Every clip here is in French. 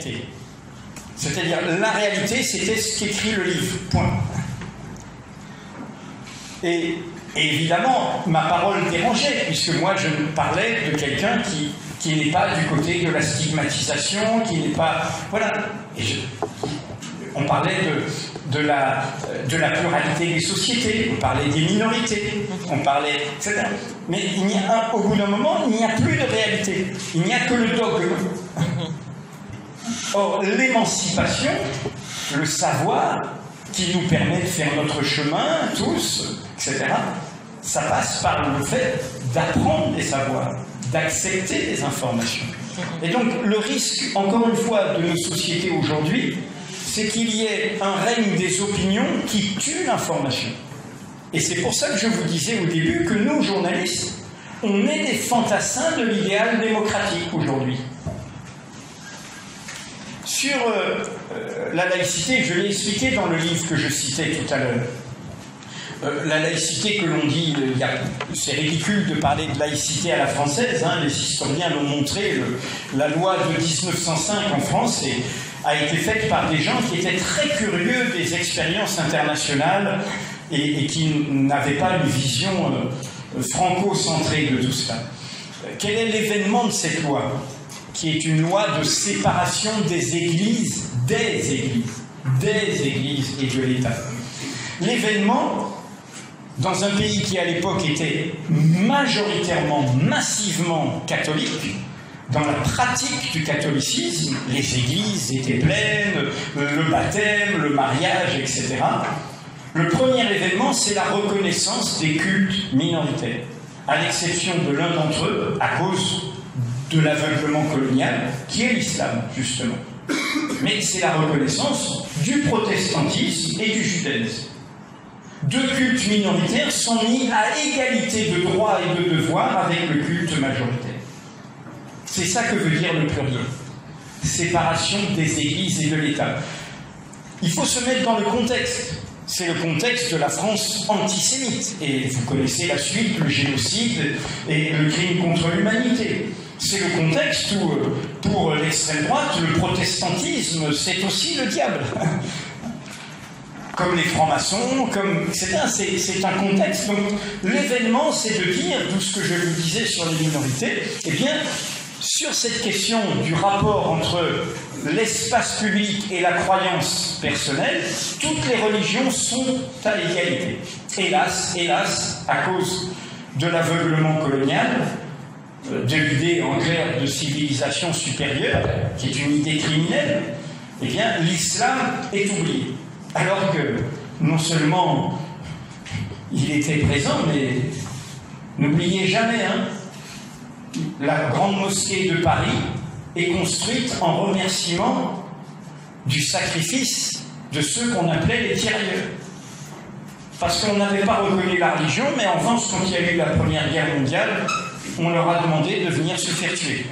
réalité. C'est-à-dire, la réalité, c'était ce qu'écrit le livre, point. Et évidemment, ma parole dérangeait, puisque moi, je parlais de quelqu'un qui n'est pas du côté de la stigmatisation, qui n'est pas... Voilà. On parlait de la pluralité des sociétés, on parlait des minorités, on parlait... etc. Mais au bout d'un moment, il n'y a plus de réalité. Il n'y a que le dogme. Or, l'émancipation, le savoir, qui nous permet de faire notre chemin, tous, etc., ça passe par le fait d'apprendre des savoirs, d'accepter des informations. Et donc, le risque, encore une fois, de nos sociétés aujourd'hui, c'est qu'il y ait un règne des opinions qui tue l'information. Et c'est pour ça que je vous disais au début que nous, journalistes, on est des fantassins de l'idéal démocratique aujourd'hui. Sur la laïcité, je l'ai expliqué dans le livre que je citais tout à l'heure. La laïcité que l'on dit, c'est ridicule de parler de laïcité à la française, hein, les historiens l'ont montré, la loi de 1905 en France a été faite par des gens qui étaient très curieux des expériences internationales et qui n'avaient pas une vision franco-centrée de tout cela. Quel est l'événement de cette loi, qui est une loi de séparation des églises et de l'État? L'événement, dans un pays qui à l'époque était majoritairement, massivement catholique, dans la pratique du catholicisme, les églises étaient pleines, le baptême, le mariage, etc. Le premier événement, c'est la reconnaissance des cultes minoritaires, à l'exception de l'un d'entre eux, à cause de l'aveuglement colonial, qui est l'islam, justement. Mais c'est la reconnaissance du protestantisme et du judaïsme. Deux cultes minoritaires sont mis à égalité de droits et de devoirs avec le culte majoritaire. C'est ça que veut dire le pluriel. Séparation des églises et de l'État. Il faut se mettre dans le contexte. C'est le contexte de la France antisémite. Et vous connaissez la suite, le génocide et le crime contre l'humanité. C'est le contexte où, pour l'extrême droite, le protestantisme, c'est aussi le diable. Comme les francs-maçons, etc. C'est un contexte. Donc, l'événement, c'est de dire, tout ce que je vous disais sur les minorités, eh bien, sur cette question du rapport entre l'espace public et la croyance personnelle, toutes les religions sont à égalité. Hélas, à cause de l'aveuglement colonial, de l'idée en clair de civilisation supérieure, qui est une idée criminelle, eh bien, l'islam est oublié. Alors que, non seulement il était présent, mais n'oubliez jamais, hein, la grande mosquée de Paris est construite en remerciement du sacrifice de ceux qu'on appelait les tirailleurs. Parce qu'on n'avait pas reconnu la religion, mais en France, quand il y a eu la Première Guerre mondiale, on leur a demandé de venir se faire tuer.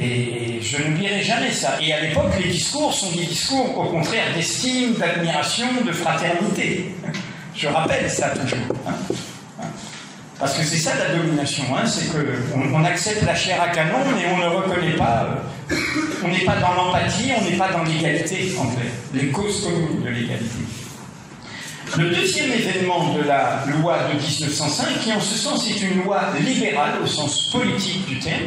Et je n'oublierai jamais ça. Et à l'époque, les discours sont des discours, au contraire, d'estime, d'admiration, de fraternité. Je rappelle ça toujours. Hein. Parce que c'est ça la domination, hein, c'est qu'on accepte la chair à canon, mais on ne reconnaît pas, on n'est pas dans l'empathie, on n'est pas dans l'égalité, en fait, les causes communes de l'égalité. Le deuxième événement de la loi de 1905, qui en ce sens est une loi libérale au sens politique du terme,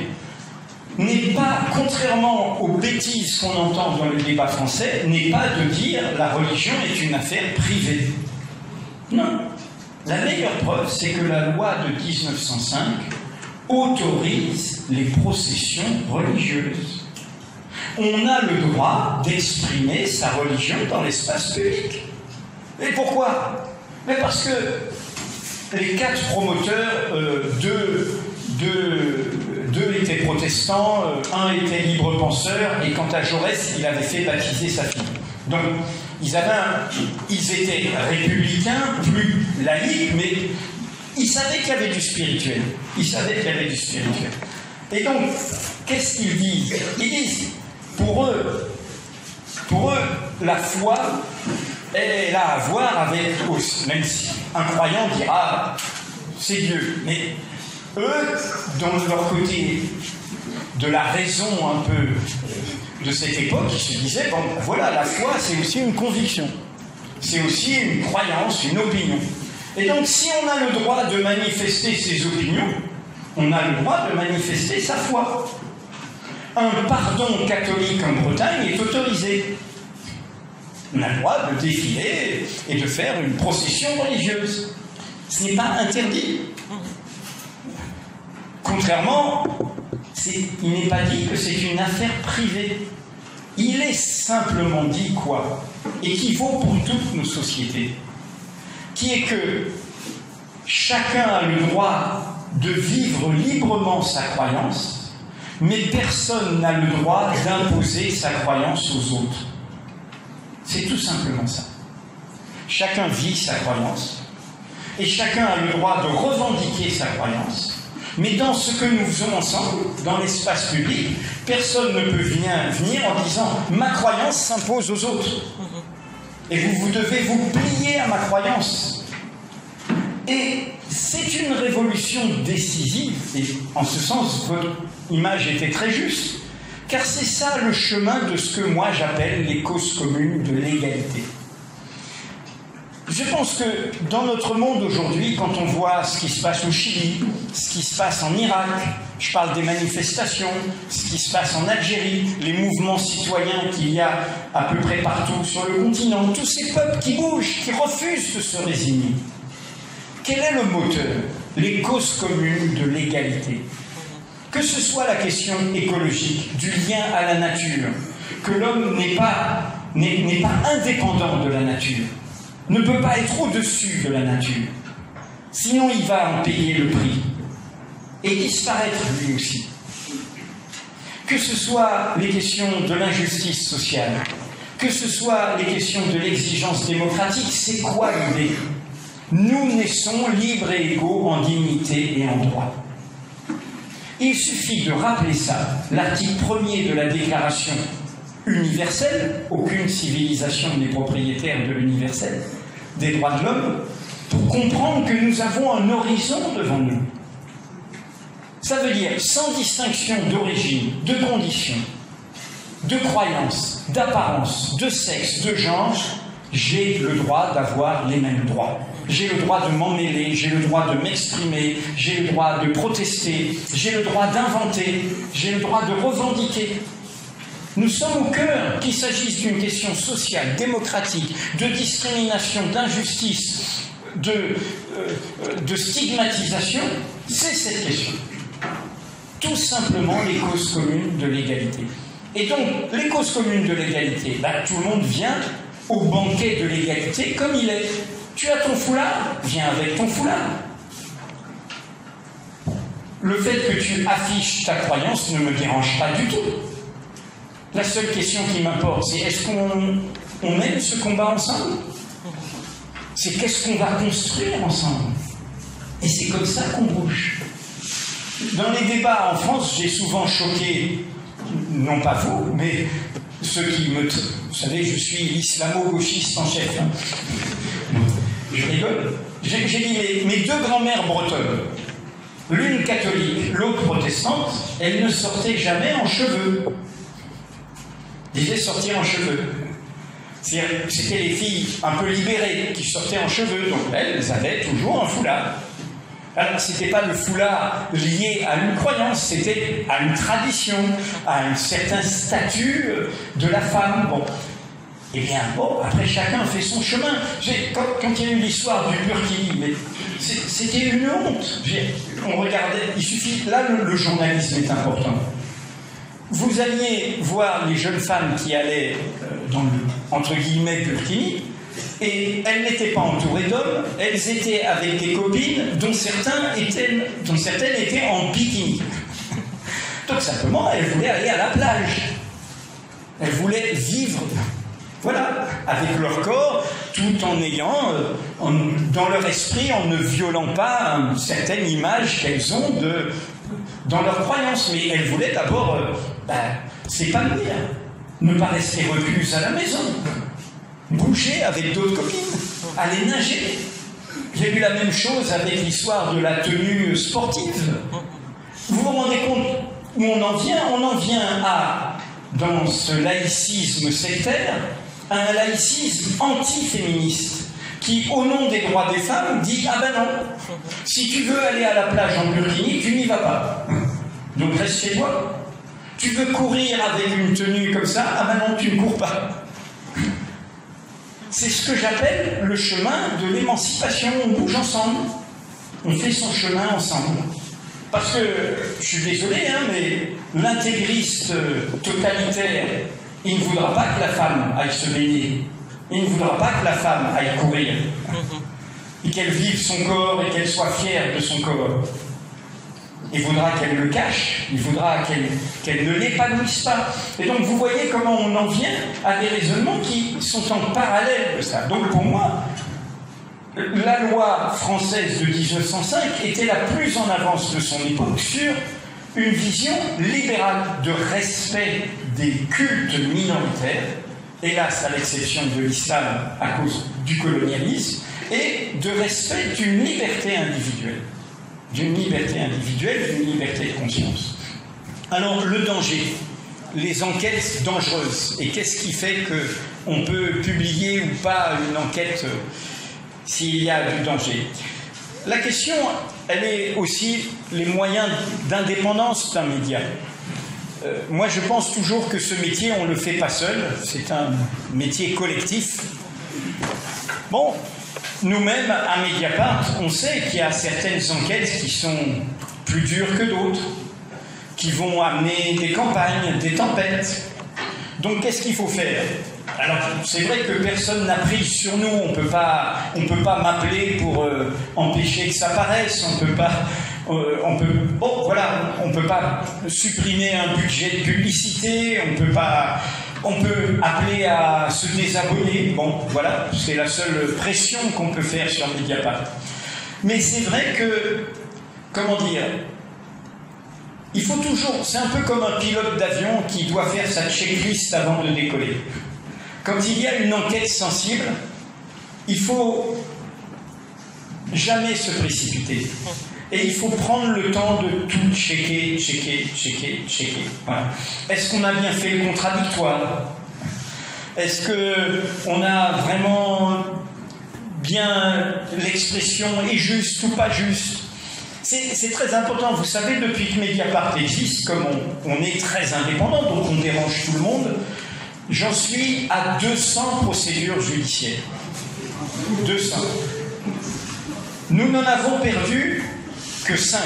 n'est pas, contrairement aux bêtises qu'on entend dans le débat français, n'est pas de dire la religion est une affaire privée. Non. La meilleure preuve, c'est que la loi de 1905 autorise les processions religieuses. On a le droit d'exprimer sa religion dans l'espace public. Et pourquoi? Mais parce que les 4 promoteurs, deux étaient protestants, un était libre penseur, et quant à Jaurès, il avait fait baptiser sa fille. Donc, ils étaient républicains, plus laïcs, mais ils savaient qu'il y avait du spirituel. Et donc, qu'est-ce qu'ils disent? Ils disent, pour eux, la foi, elle a à voir avec, même si un croyant dira, c'est Dieu, mais eux, dans leur côté de la raison un peu de cette époque qui se disaient, bon, voilà, la foi, c'est aussi une conviction. C'est aussi une croyance, une opinion. Et donc, si on a le droit de manifester ses opinions, on a le droit de manifester sa foi. Un pardon catholique en Bretagne est autorisé. On a le droit de défiler et de faire une procession religieuse. Ce n'est pas interdit. Contrairement, il n'est pas dit que c'est une affaire privée. Il est simplement dit quoi? Et qui vaut pour toutes nos sociétés. Qui est que chacun a le droit de vivre librement sa croyance, mais personne n'a le droit d'imposer sa croyance aux autres. C'est tout simplement ça. Chacun vit sa croyance, et chacun a le droit de revendiquer sa croyance, mais dans ce que nous faisons ensemble, dans l'espace public, personne ne peut venir en disant « ma croyance s'impose aux autres ». Et vous devez vous plier à ma croyance. Et c'est une révolution décisive, et en ce sens, votre image était très juste, car c'est ça le chemin de ce que moi j'appelle les causes communes de l'égalité. Je pense que dans notre monde aujourd'hui, quand on voit ce qui se passe au Chili, ce qui se passe en Irak, je parle des manifestations, ce qui se passe en Algérie, les mouvements citoyens qu'il y a à peu près partout sur le continent, tous ces peuples qui bougent, qui refusent de se résigner. Quel est le moteur? Les causes communes de l'égalité. Que ce soit la question écologique, du lien à la nature, que l'homme n'est pas indépendant de la nature, ne peut pas être au-dessus de la nature. Sinon, il va en payer le prix et disparaître lui aussi. Que ce soit les questions de l'injustice sociale, que ce soit les questions de l'exigence démocratique, c'est quoi l'idée? Nous naissons libres et égaux en dignité et en droit. Il suffit de rappeler ça, l'article 1er de la Déclaration universelle, aucune civilisation n'est propriétaire de l'universel, des droits de l'homme, pour comprendre que nous avons un horizon devant nous. Ça veut dire, sans distinction d'origine, de condition, de croyance, d'apparence, de sexe, de genre, j'ai le droit d'avoir les mêmes droits. J'ai le droit de m'en mêler, j'ai le droit de m'exprimer, j'ai le droit de protester, j'ai le droit d'inventer, j'ai le droit de revendiquer. Nous sommes au cœur, qu'il s'agisse d'une question sociale, démocratique, de discrimination, d'injustice, de stigmatisation, c'est cette question. Tout simplement les causes communes de l'égalité. Et donc, les causes communes de l'égalité, tout le monde vient au banquet de l'égalité comme il est. Tu as ton foulard, viens avec ton foulard. Le fait que tu affiches ta croyance ne me dérange pas du tout. La seule question qui m'importe, c'est est-ce qu'on mène ce combat ensemble? C'est qu'est-ce qu'on va construire ensemble? Et c'est comme ça qu'on bouge. Dans les débats en France, j'ai souvent choqué, non pas vous, mais ceux qui me... Vous savez, je suis l'islamo-gauchiste en chef. Hein. Je rigole. J'ai dit mes deux grand-mères bretonnes, l'une catholique, l'autre protestante, elles ne sortaient jamais en cheveux. Disaient sortir en cheveux. C'était les filles un peu libérées qui sortaient en cheveux, donc elles avaient toujours un foulard. Alors, ce n'était pas le foulard lié à une croyance, c'était à une tradition, à un certain statut de la femme. Bon. Eh bien, bon, après, chacun fait son chemin. Quand il y a eu l'histoire du burkini, c'était une honte. On regardait, il suffit, là, le journalisme est important. Vous alliez voir les jeunes femmes qui allaient dans le, entre guillemets, burkini, et elles n'étaient pas entourées d'hommes, elles étaient avec des copines dont certaines étaient en bikini. Donc simplement, elles voulaient aller à la plage. Elles voulaient vivre, voilà, avec leur corps, tout en ayant, dans leur esprit, en ne violant pas une certaine image qu'elles ont dans leur croyance. Mais elles voulaient d'abord s'épanouir, ne pas rester recluses à la maison. Bouger avec d'autres copines, aller nager. Il y a eu la même chose avec l'histoire de la tenue sportive. Vous vous rendez compte où on en vient? On en vient à dans ce laïcisme sectaire à un laïcisme anti-féministe qui, au nom des droits des femmes, dit « Ah ben non, si tu veux aller à la plage en burkini, tu n'y vas pas. Donc reste chez toi. Tu veux courir avec une tenue comme ça, ah ben non, tu ne cours pas. » C'est ce que j'appelle le chemin de l'émancipation. On bouge ensemble. On fait son chemin ensemble. Parce que, je suis désolé, hein, mais l'intégriste totalitaire, il ne voudra pas que la femme aille se baigner. Il ne voudra pas que la femme aille courir. Et qu'elle vive son corps et qu'elle soit fière de son corps. Il voudra qu'elle le cache, il voudra qu'elle ne l'épanouisse pas. Et donc vous voyez comment on en vient à des raisonnements qui sont en parallèle de ça. Donc pour moi, la loi française de 1905 était la plus en avance de son époque sur une vision libérale de respect des cultes minoritaires, hélas à l'exception de l'islam à cause du colonialisme, et de respect d'une liberté individuelle. D'une liberté individuelle, d'une liberté de conscience. Alors, le danger, les enquêtes dangereuses, et qu'est-ce qui fait qu'on peut publier ou pas une enquête s'il y a du danger? La question, elle est aussi les moyens d'indépendance d'un média. Moi, je pense toujours que ce métier, on ne le fait pas seul, c'est un métier collectif. Bon, nous-mêmes, à Mediapart, on sait qu'il y a certaines enquêtes qui sont plus dures que d'autres, qui vont amener des campagnes, des tempêtes. Donc, qu'est-ce qu'il faut faire? Alors, c'est vrai que personne n'a prise sur nous, on peut pas m'appeler pour empêcher que ça paraisse, on peut pas supprimer un budget de publicité, on peut appeler à se désabonner. Bon, voilà, c'est la seule pression qu'on peut faire sur Mediapart. Mais c'est vrai que, comment dire, il faut toujours, c'est un peu comme un pilote d'avion qui doit faire sa checklist avant de décoller. Quand il y a une enquête sensible, il faut jamais se précipiter. Et il faut prendre le temps de tout checker. Voilà. Est-ce qu'on a bien fait le contradictoire? Est-ce qu'on a vraiment bien l'expression est juste ou pas juste? C'est très important. Vous savez, depuis que Mediapart existe, comme on est très indépendant, donc on dérange tout le monde, j'en suis à 200 procédures judiciaires. 200. Nous n'en avons perdu que 5.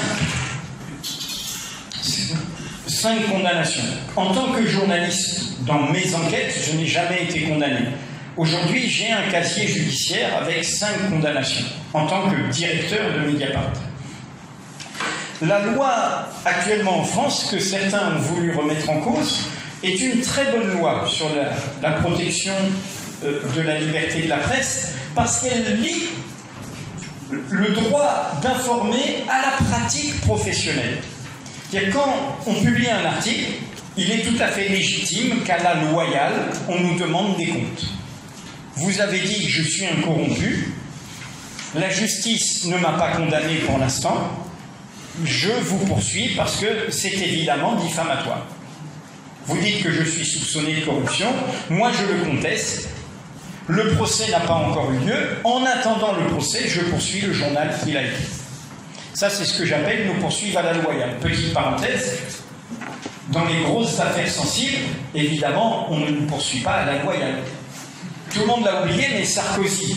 5 condamnations. En tant que journaliste, dans mes enquêtes, je n'ai jamais été condamné. Aujourd'hui, j'ai un casier judiciaire avec 5 condamnations, en tant que directeur de Mediapart. La loi actuellement en France, que certains ont voulu remettre en cause, est une très bonne loi sur la protection de la liberté de la presse, parce qu'elle lie le droit d'informer à la pratique professionnelle. C'est-à-dire, quand on publie un article, il est tout à fait légitime qu'à la loyale, on nous demande des comptes. Vous avez dit que je suis un corrompu, la justice ne m'a pas condamné pour l'instant, je vous poursuis parce que c'est évidemment diffamatoire. Vous dites que je suis soupçonné de corruption, moi je le conteste, le procès n'a pas encore eu lieu, en attendant le procès, je poursuis le journal qu'il a écrit. Ça, c'est ce que j'appelle nous poursuivre à la loyale. Petite parenthèse, dans les grosses affaires sensibles, évidemment, on ne nous poursuit pas à la loyale. Tout le monde l'a oublié, mais Sarkozy,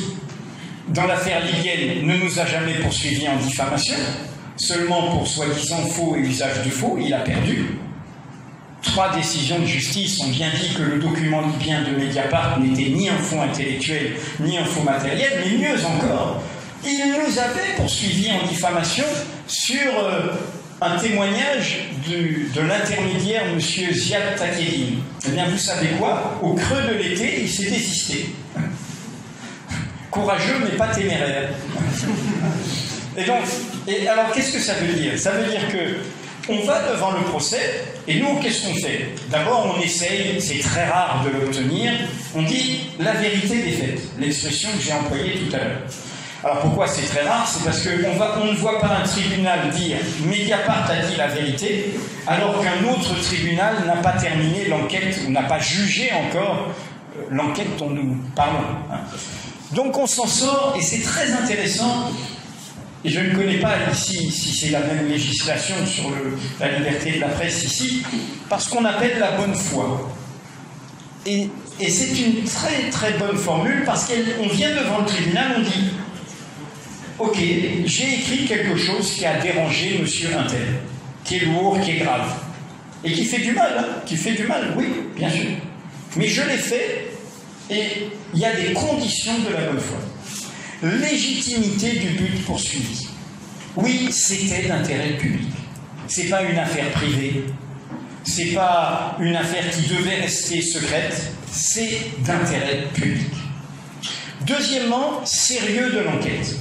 dans l'affaire libyenne, ne nous a jamais poursuivis en diffamation, seulement pour soi-disant faux et usage de faux, il a perdu. 3 décisions de justice ont bien dit que le document libyen de Mediapart n'était ni un faux intellectuel, ni un faux matériel, mais mieux encore, il nous avait poursuivis en diffamation sur un témoignage de l'intermédiaire M. Ziad Takedine. Eh bien, vous savez quoi? Au creux de l'été, il s'est désisté. Courageux, mais pas téméraire. Et alors, qu'est-ce que ça veut dire? Ça veut dire que on va devant le procès, et nous, qu'est-ce qu'on fait? D'abord, on essaye, c'est très rare de l'obtenir, on dit la vérité des faits, l'expression que j'ai employée tout à l'heure. Alors pourquoi c'est très rare? C'est parce qu'on ne voit pas un tribunal dire « Mediapart a dit la vérité », alors qu'un autre tribunal n'a pas terminé l'enquête ou n'a pas jugé encore l'enquête dont nous parlons. Donc on s'en sort, et c'est très intéressant, et je ne connais pas ici si c'est la même législation sur la liberté de la presse ici, parce qu'on appelle la bonne foi. Et c'est une très très bonne formule, parce qu'on vient devant le tribunal, on dit « Ok, j'ai écrit quelque chose qui a dérangé monsieur Intel, qui est lourd, qui est grave, et qui fait du mal, oui, bien sûr. Mais je l'ai fait, et il y a des conditions de la bonne foi. Légitimité du but poursuivi. Oui, c'était d'intérêt public. C'est pas une affaire privée. C'est pas une affaire qui devait rester secrète. C'est d'intérêt public. Deuxièmement, sérieux de l'enquête.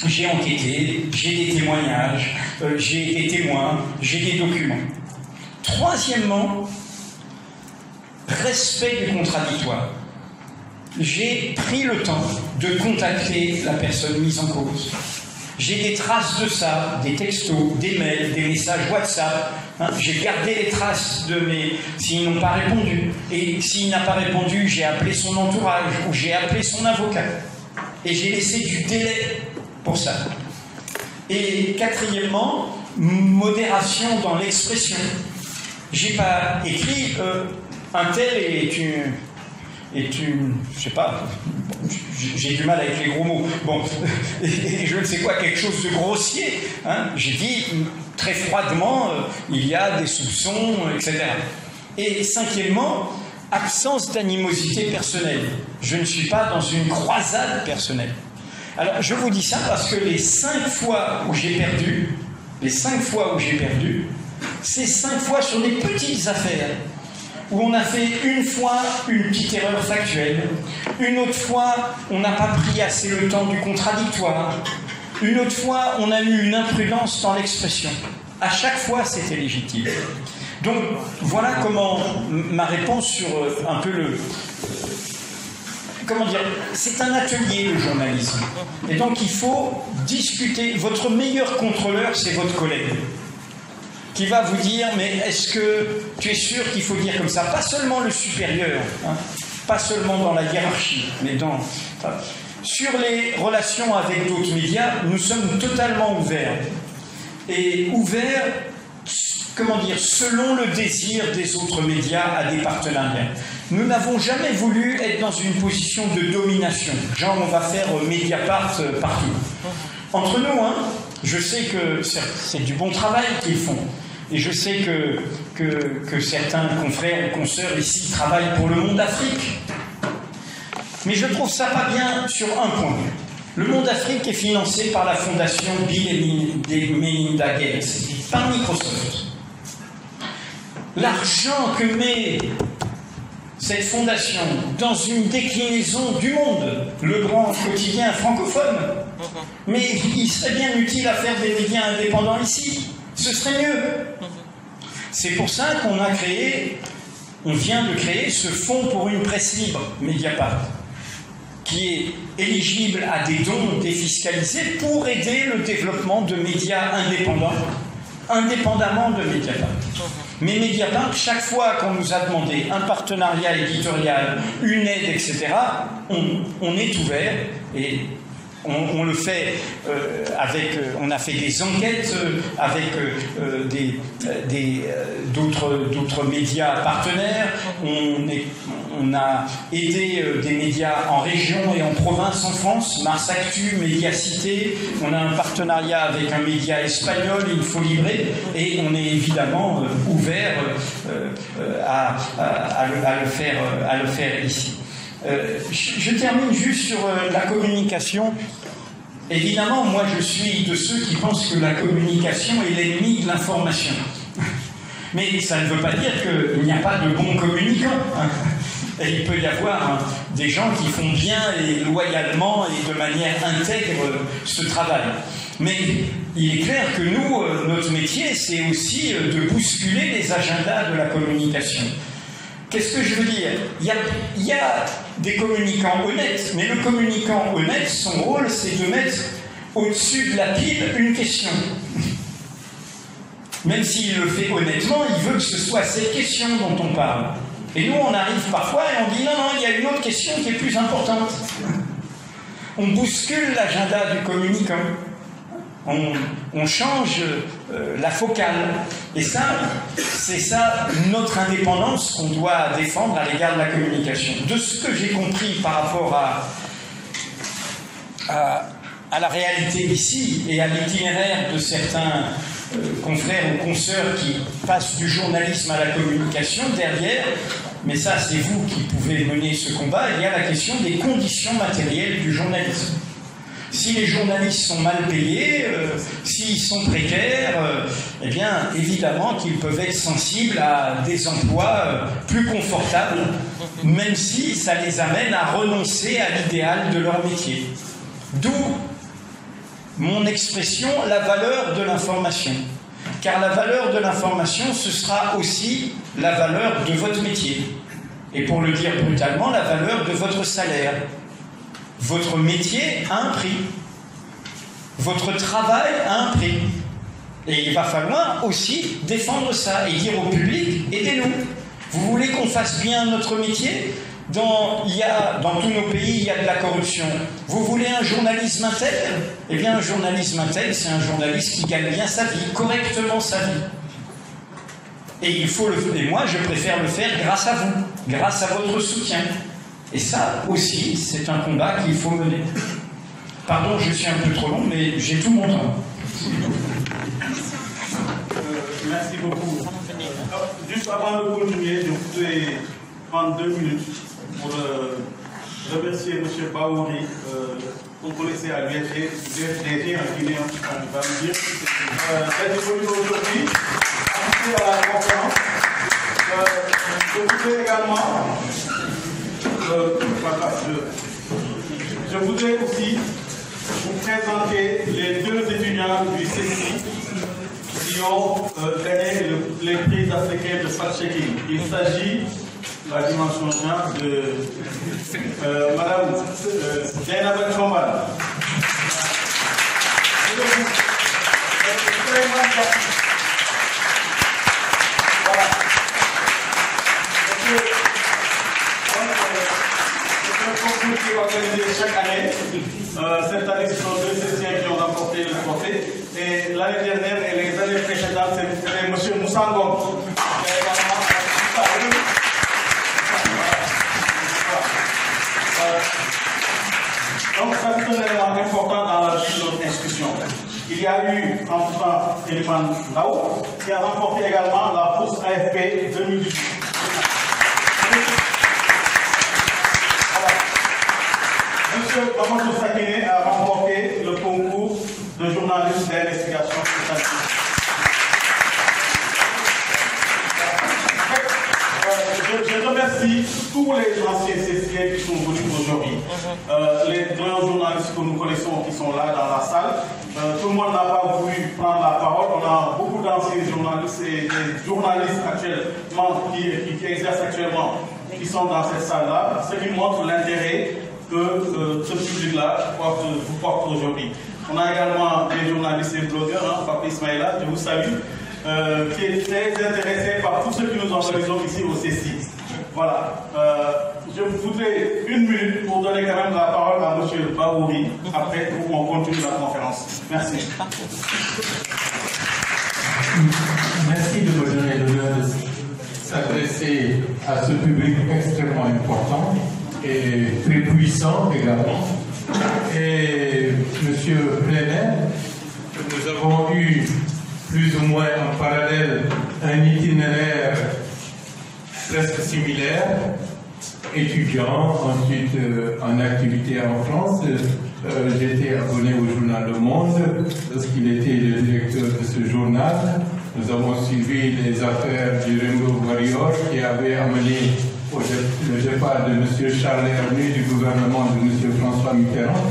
J'ai enquêté, j'ai des témoignages, j'ai des témoins, j'ai des documents. Troisièmement, respect du contradictoire. J'ai pris le temps de contacter la personne mise en cause. J'ai des traces de ça, des textos, des mails, des messages WhatsApp. J'ai gardé les traces de s'ils n'ont pas répondu. Et s'il n'a pas répondu, j'ai appelé son entourage ou j'ai appelé son avocat. Et j'ai laissé du délai pour ça. Et quatrièmement, modération dans l'expression. J'ai pas écrit un tel est une, je sais pas, j'ai du mal avec les gros mots, bon, et je ne sais quoi, quelque chose de grossier, hein. J'ai dit très froidement, il y a des soupçons, etc. Et cinquièmement, absence d'animosité personnelle. Je ne suis pas dans une croisade personnelle. Alors, je vous dis ça parce que les 5 fois où j'ai perdu, c'est 5 fois sur des petites affaires, où on a fait une fois une petite erreur factuelle, une autre fois on n'a pas pris assez le temps du contradictoire, une autre fois on a eu une imprudence dans l'expression. À chaque fois c'était légitime. Donc voilà comment ma réponse sur un peu comment dire, c'est un atelier le journalisme. Et donc il faut discuter. Votre meilleur contrôleur, c'est votre collègue, qui va vous dire, mais est-ce que tu es sûr qu'il faut dire comme ça? Pas seulement le supérieur, hein, pas seulement dans la hiérarchie, mais sur les relations avec d'autres médias, nous sommes totalement ouverts. Et ouverts, comment dire, selon le désir des autres médias à des partenariats. Nous n'avons jamais voulu être dans une position de domination, genre on va faire Mediapart partout. Entre nous, hein, je sais que c'est du bon travail qu'ils font. Et je sais que certains confrères et consoeurs ici travaillent pour le Monde Afrique. Mais je trouve ça pas bien sur un point. Le Monde Afrique est financé par la fondation Bill et Melinda Gates, par Microsoft. L'argent que met cette fondation dans une déclinaison du Monde, le grand quotidien francophone, mais il serait bien utile à faire des médias indépendants ici. Ce serait mieux. C'est pour ça on vient de créer ce fonds pour une presse libre, Mediapart, qui est éligible à des dons défiscalisés pour aider le développement de médias indépendants, indépendamment de Mediapart. Mais Mediapart, chaque fois qu'on nous a demandé un partenariat éditorial, une aide, etc., on est ouvert et on le fait on a fait des enquêtes avec d'autres médias partenaires. On a aidé des médias en région et en province en France, Mars Actu, Mediacité. On a un partenariat avec un média espagnol, Info Libre, et on est évidemment ouvert à le faire ici. Je termine juste sur la communication. Évidemment, moi je suis de ceux qui pensent que la communication est l'ennemi de l'information. Mais ça ne veut pas dire qu'il n'y a pas de bons communicants. Hein. Et il peut y avoir des gens qui font bien et loyalement et de manière intègre ce travail. Mais il est clair que nous, notre métier, c'est aussi de bousculer les agendas de la communication. Qu'est-ce que je veux dire? Il y a des communicants honnêtes, mais le communicant honnête, son rôle, c'est de mettre au-dessus de la pile une question. Même s'il le fait honnêtement, il veut que ce soit cette question dont on parle. Et nous, on arrive parfois et on dit non, non, il y a une autre question qui est plus importante. On bouscule l'agenda du communicant. On change la focale. Et ça, c'est ça notre indépendance qu'on doit défendre à l'égard de la communication. De ce que j'ai compris par rapport à la réalité ici et à l'itinéraire de certains confrères ou consoeurs qui passent du journalisme à la communication, derrière, mais ça c'est vous qui pouvez mener ce combat, il y a la question des conditions matérielles du journalisme. Si les journalistes sont mal payés, s'ils sont précaires, eh bien, évidemment qu'ils peuvent être sensibles à des emplois plus confortables, même si ça les amène à renoncer à l'idéal de leur métier. D'où mon expression, la valeur de l'information. Car la valeur de l'information, ce sera aussi la valeur de votre métier. Et pour le dire brutalement, la valeur de votre salaire. Votre métier a un prix. Votre travail a un prix. Et il va falloir aussi défendre ça et dire au public, aidez-nous. Vous voulez qu'on fasse bien notre métier ? Dans tous nos pays, il y a de la corruption. Vous voulez un journalisme intègre ? Eh bien, un journalisme intègre, c'est un journaliste qui gagne bien sa vie, correctement sa vie. Et moi, je préfère le faire grâce à vous, grâce à votre soutien. Et ça aussi, c'est un combat qu'il faut mener. Pardon, je suis un peu trop long, mais j'ai tout mon temps. Merci beaucoup. Alors, juste avant de continuer, je voudrais prendre 2 minutes pour remercier M. Baouri, qu'on connaissait à l'UFG, en Guinée, on va me dire, d'être venu aujourd'hui, assister à la conférence. Je voudrais également, je voudrais aussi vous présenter les 2 étudiants du CECI qui ont gagné les prix africains de fact-checking. Il s'agit la dimension genre de Madame Zainab Chomban. Voilà. C'est un concours qui est organisé chaque année. Cette année, ce sont 2 Céciens qui ont remporté le trophée. Et l'année dernière et les années précédentes, c'était M. Moussangom. Donc, ça c'est un élément important dans la vie de notre institution. Il y a eu, en tout temps, Eliman Lao, qui a remporté également la bourse AFP 2018. Monsieur Mamadou Sakine a remporté le concours de journaliste d'investigation statistique. Je remercie tous les anciens CCA qui sont venus aujourd'hui. Les grands journalistes que nous connaissons qui sont là dans la salle. Tout le monde n'a pas voulu prendre la parole. On a beaucoup d'anciens journalistes et des journalistes actuellement qui exercent actuellement, qui sont dans cette salle-là, ce qui montre l'intérêt que ce public-là vous porte aujourd'hui. On a également des journalistes et blogueurs, Papa Ismaïla, je vous salue, qui est très intéressé par tout ce que nous organisons ici au CECI. Voilà. Je voudrais 1 minute pour donner quand même la parole à M. Baouri, après on continue la conférence. Merci. Merci de me donner l'honneur de s'adresser à ce public extrêmement important et très puissant également. Et M. Plenel, nous avons eu plus ou moins en parallèle un itinéraire presque similaire, étudiant, ensuite en activité en France. J'étais abonné au journal Le Monde lorsqu'il était le directeur de ce journal. Nous avons suivi les affaires du Rainbow Warrior qui avait amené le départ de M. Charles Hernu du gouvernement de M. François Mitterrand.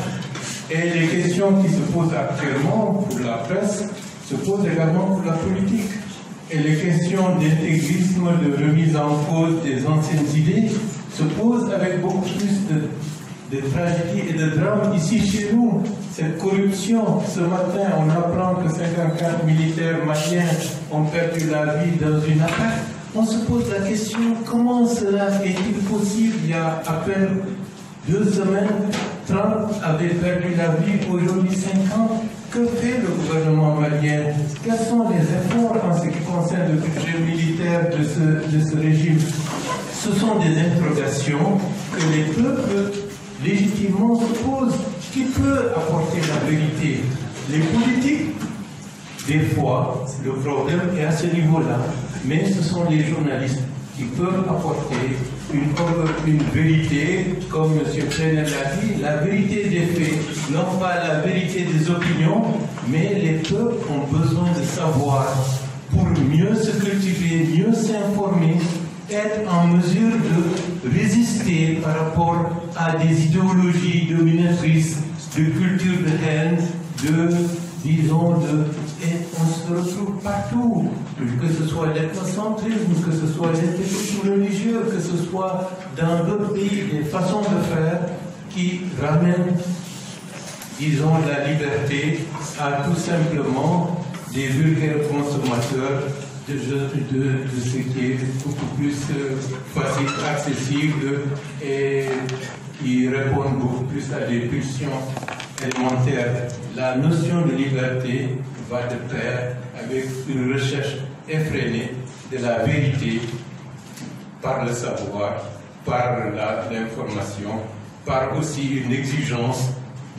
Et les questions qui se posent actuellement pour la presse se posent également pour la politique. et les questions d'intégrisme, de remise en cause des anciennes idées se posent avec beaucoup plus de tragédie et de drame ici chez nous. Cette corruption, ce matin, on apprend que 54 militaires maliens ont perdu la vie dans une attaque. On se pose la question, comment cela est-il possible? Il y a à peine 2 semaines, Trump avait perdu la vie, aujourd'hui 50. Que fait le gouvernement malien? Quels sont les efforts en ce qui concerne le budget militaire de ce régime? Ce sont des interrogations que les peuples légitimement se posent. Qui peut apporter la vérité? Les politiques? Des fois, le problème est à ce niveau-là. Mais ce sont les journalistes qui peuvent apporter une vérité, comme M. Prenel l'a dit, la vérité des faits, non pas la vérité des opinions, mais les peuples ont besoin de savoir pour mieux se cultiver, mieux s'informer, être en mesure de résister par rapport à des idéologies dominatrices, de culture de haine, disons, et on se retrouve partout, que ce soit l'ethnocentrisme, que ce soit l'intégrisme religieux, que ce soit dans d'autres pays, des façons de faire qui ramènent, disons, la liberté à tout simplement des vulgaires consommateurs de ce qui est beaucoup plus facile, accessible et qui répondent beaucoup plus à des pulsions élémentaires. La notion de liberté va de pair avec une recherche effrénée de la vérité par le savoir, par l'information, par aussi une exigence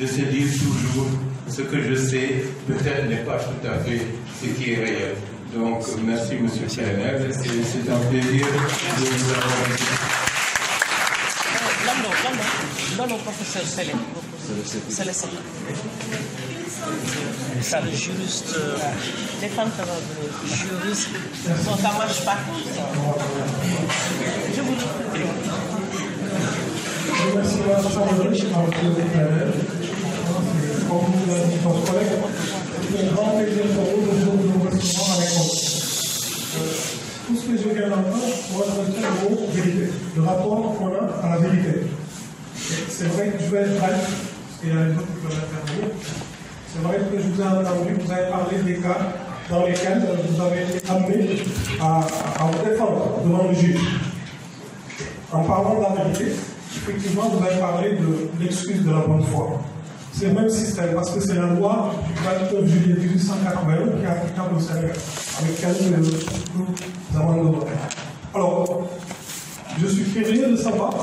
de se dire toujours ce que je sais, peut-être n'est pas tout à fait ce qui est réel. Donc, merci M. Prenel, c'est un plaisir de vous avoir ici. Non, professeur Sélé. C'est le juriste. Les femmes qui vont venir. Juriste. Bon, ça ne marche pas. Je vous prie. Je remercie la Chambre de Prenel. Comme vous l'avez dit, votre collègue, c'est un grand plaisir pour nous de vous recevoir avec nous. Tout ce que je viens d'entendre, moi je retiens le mot vérité, le rapport qu'on a à la vérité. C'est vrai que je vais être bref, parce qu'il y a les autres qui peuvent intervenir. C'est vrai que je vous ai entendu, vous avez parlé des cas dans lesquels vous avez été amené à vous défendre devant le juge. En parlant de la vérité, effectivement, vous avez parlé de l'excuse de la bonne foi. C'est le même système, parce que c'est la loi du 29 juillet 1881 qui est applicable au Sénégal, avec quelques amendements. Alors, je suis curieux de savoir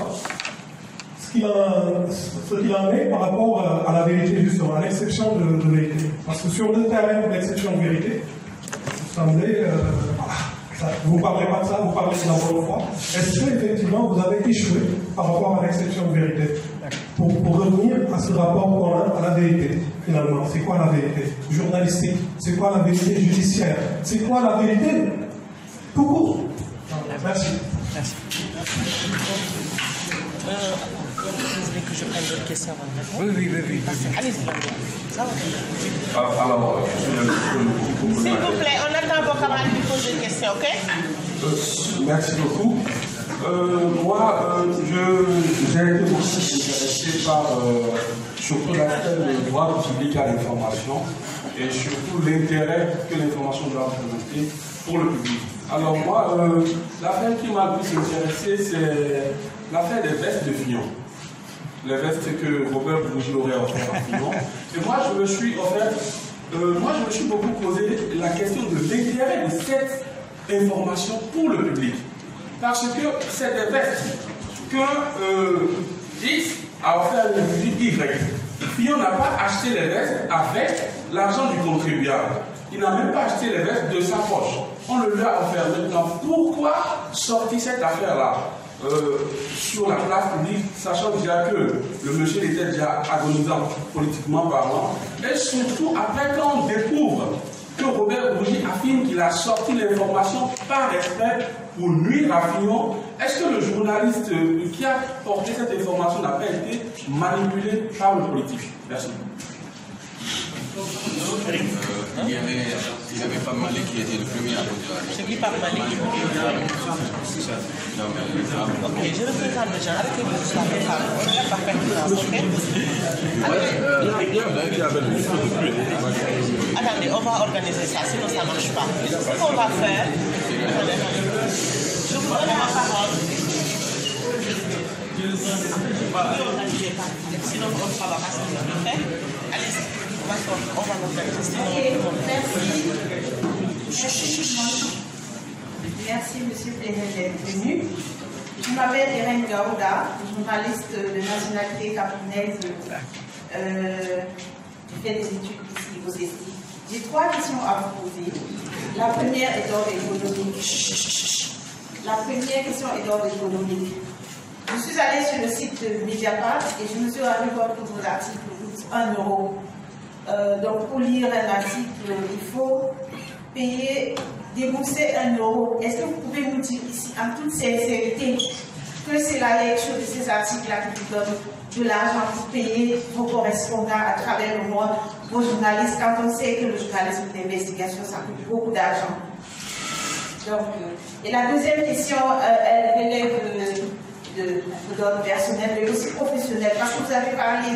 ce qu'il en est par rapport à la vérité, justement, à l'exception de vérité. Parce que sur le terrain de l'exception de vérité, vous semblez. Vous ne parlez pas de ça, vous parlez de la bonne foi. Est-ce qu'effectivement vous avez échoué par rapport à l'exception de vérité? Pour revenir à ce rapport qu'on a à la vérité, finalement, c'est quoi la vérité journalistique? C'est quoi la vérité judiciaire? C'est quoi la vérité tout court? Merci. Merci. Vous voulez que je prenne d'autres questions avant de répondre? Oui. Allez-y, ça va. Alors, s'il vous plaît, on attend vos camarades qui posent des questions, ok? merci beaucoup. Moi, j'ai été beaucoup intéressé par surtout l'aspect du droit public à l'information et surtout l'intérêt que l'information doit représenter pour le public. Alors moi, l'affaire qui m'a le plus intéressé, c'est l'affaire des vestes de Fillon. Les vestes que Robert Bourgi aurait offert à Fillon. Et moi, je me suis beaucoup posé la question de l'intérêt de cette information pour le public. Parce que c'est des vestes que X a offert au public Y. Fillon n'a pas acheté les vestes avec l'argent du contribuable. Il n'a même pas acheté les vestes de sa poche. On le lui a offert maintenant. Pourquoi sortir cette affaire-là sur la place publique, sachant déjà que le monsieur était déjà agonisant politiquement parlant, et surtout après quand on découvre que Robert Bourgi affirme qu'il a sorti l'information par respect pour nuire à Fillon, est-ce que le journaliste qui a porté cette information n'a pas été manipulé par le politique? Merci. Il y avait Pape Malick qui était le premier à poser la question. C'est qui Pape Malick? Ok, je représente les gens avec qui vous savez parler. On n'a pas pertinence, ok? Attendez, on va organiser ça, sinon ça ne marche pas. Ce qu'on va faire, je vous donne la parole. Sinon, on ne va pas se faire. Allez-y, on va l'organiser. Merci, monsieur Plénel, d'être venu. Je m'appelle Irène Gaouda, journaliste de nationalité camerounaise. Je fais des études ici au CECI. J'ai 3 questions à vous poser. La première est d'ordre économique. La première question est d'ordre économique. Je suis allée sur le site de Mediapart et je me suis rendu compte que vos articles coûtent 1 euro. Donc pour lire un article, il faut payer, débourser 1 euro. Est-ce que vous pouvez nous dire ici, en toute sincérité, que c'est la lecture de ces articles-là qui vous donne de l'argent pour payer vos correspondants à travers le monde, vos journalistes, quand on sait que le journalisme d'investigation, ça coûte beaucoup d'argent. Donc, et la deuxième question, elle relève de l'ordre personnel, mais aussi professionnel, parce que vous avez parlé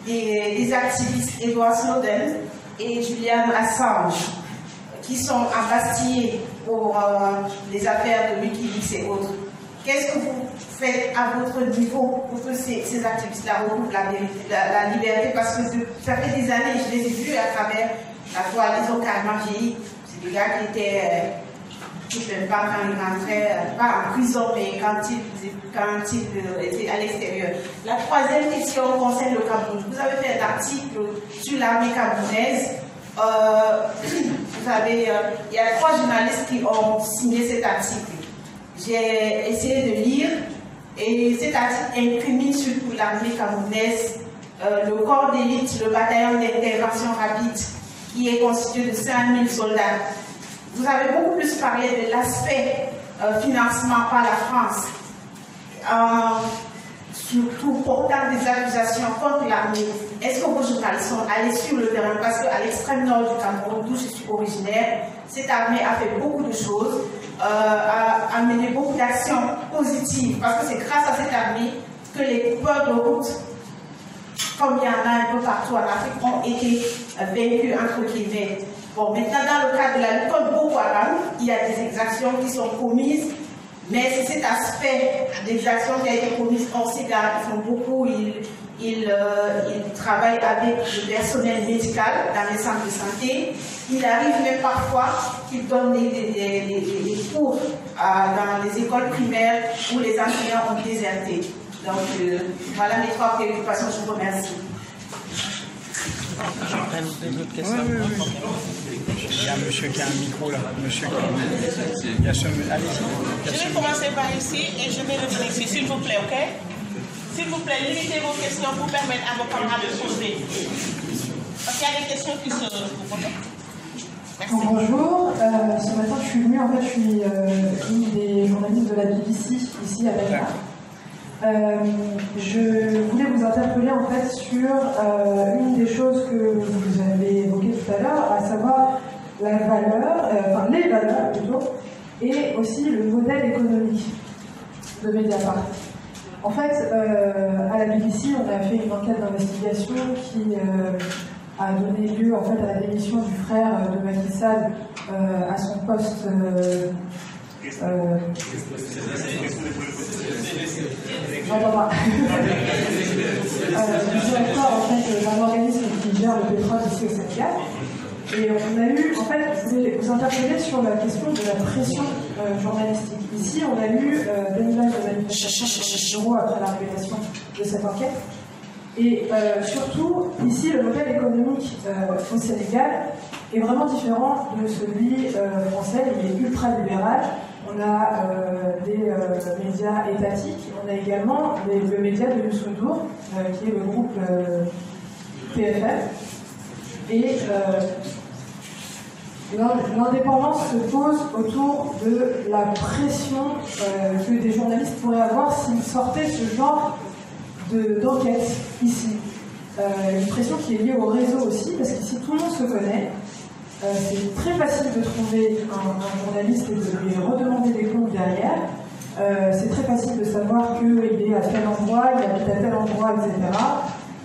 des activistes Edward Snowden et Julian Assange, qui sont embastillés pour les affaires de Wikileaks et autres. Qu'est-ce que vous faites à votre niveau pour que ces activistes-là retrouvent la liberté? Parce que ça fait des années, je les ai vus à travers la toile, ils ont carrément vieilli. C'est des gars qui étaient, je ne sais pas, quand ils rentraient, pas en prison, mais quand ils étaient à l'extérieur. La troisième question concerne le Cameroun. Vous avez fait un article sur l'armée camerounaise. Vous savez, il y a 3 journalistes qui ont signé cet article. J'ai essayé de lire et cet article incrimine surtout l'armée camerounaise, le corps d'élite, le bataillon d'intervention rapide, qui est constitué de 5000 soldats. Vous avez beaucoup plus parlé de l'aspect financement par la France, surtout portant des accusations contre l'armée. Est-ce que vos journalistes sont allés sur le terrain? Parce qu'à l'extrême nord du Cameroun, d'où je suis originaire, cette armée a fait beaucoup de choses, a mené beaucoup d'actions positives, parce que c'est grâce à cette armée que les coupeurs de route, comme il y en a un peu partout en Afrique, ont été vaincus entre guillemets. Bon, maintenant, dans le cadre de la lutte contre Boko Haram, il y a des exactions qui sont commises, mais c'est cet aspect d'exaction qui a été commise hors ces gars, ils font beaucoup, ils travaillent avec le personnel médical dans les centres de santé. Il arrive même parfois qu'ils donnent des cours dans les écoles primaires où les enseignants ont déserté. Donc, voilà mes 3 préoccupations, je vous remercie. Il y a un monsieur qui a un micro là. Monsieur qui a... Allez-y. Je vais commencer par ici et je vais revenir ici, s'il vous plaît, ok? S'il vous plaît, limitez vos questions pour permettre à vos camarades de poser. Parce qu'il y a des questions qui se posent. Merci. Bonjour, ce matin je suis venue, en fait je suis une des journalistes de la BBC ici à Dakar. Je voulais vous interpeller en fait sur une des choses que vous avez évoquées tout à l'heure, à savoir la valeur, enfin les valeurs plutôt, et aussi le modèle économique de Mediapart. En fait, à la BBC, on a fait une enquête d'investigation qui a donné lieu en fait à la démission du frère de Macky Sall à son poste. Directeur en fait d'un organisme qui gère le pétrole ici au Sénégal. Et on a eu, en fait, je voulais vous interpeller sur la question de la pression journalistique. Ici, on a eu des images de manifestation de après la révélation de cette enquête. Et surtout, ici, le modèle économique au Sénégal est vraiment différent de celui français. Il est ultra-libéral. On a des médias étatiques. On a également le média de Youssou N'Dour, qui est le groupe PFM. Et l'indépendance se pose autour de la pression que des journalistes pourraient avoir s'ils sortaient ce genre d'enquête ici. une pression qui est liée au réseau aussi, parce qu'ici tout le monde se connaît. C'est très facile de trouver un journaliste et de lui redemander des comptes derrière. C'est très facile de savoir qu'il est à tel endroit, il habite à tel endroit, etc.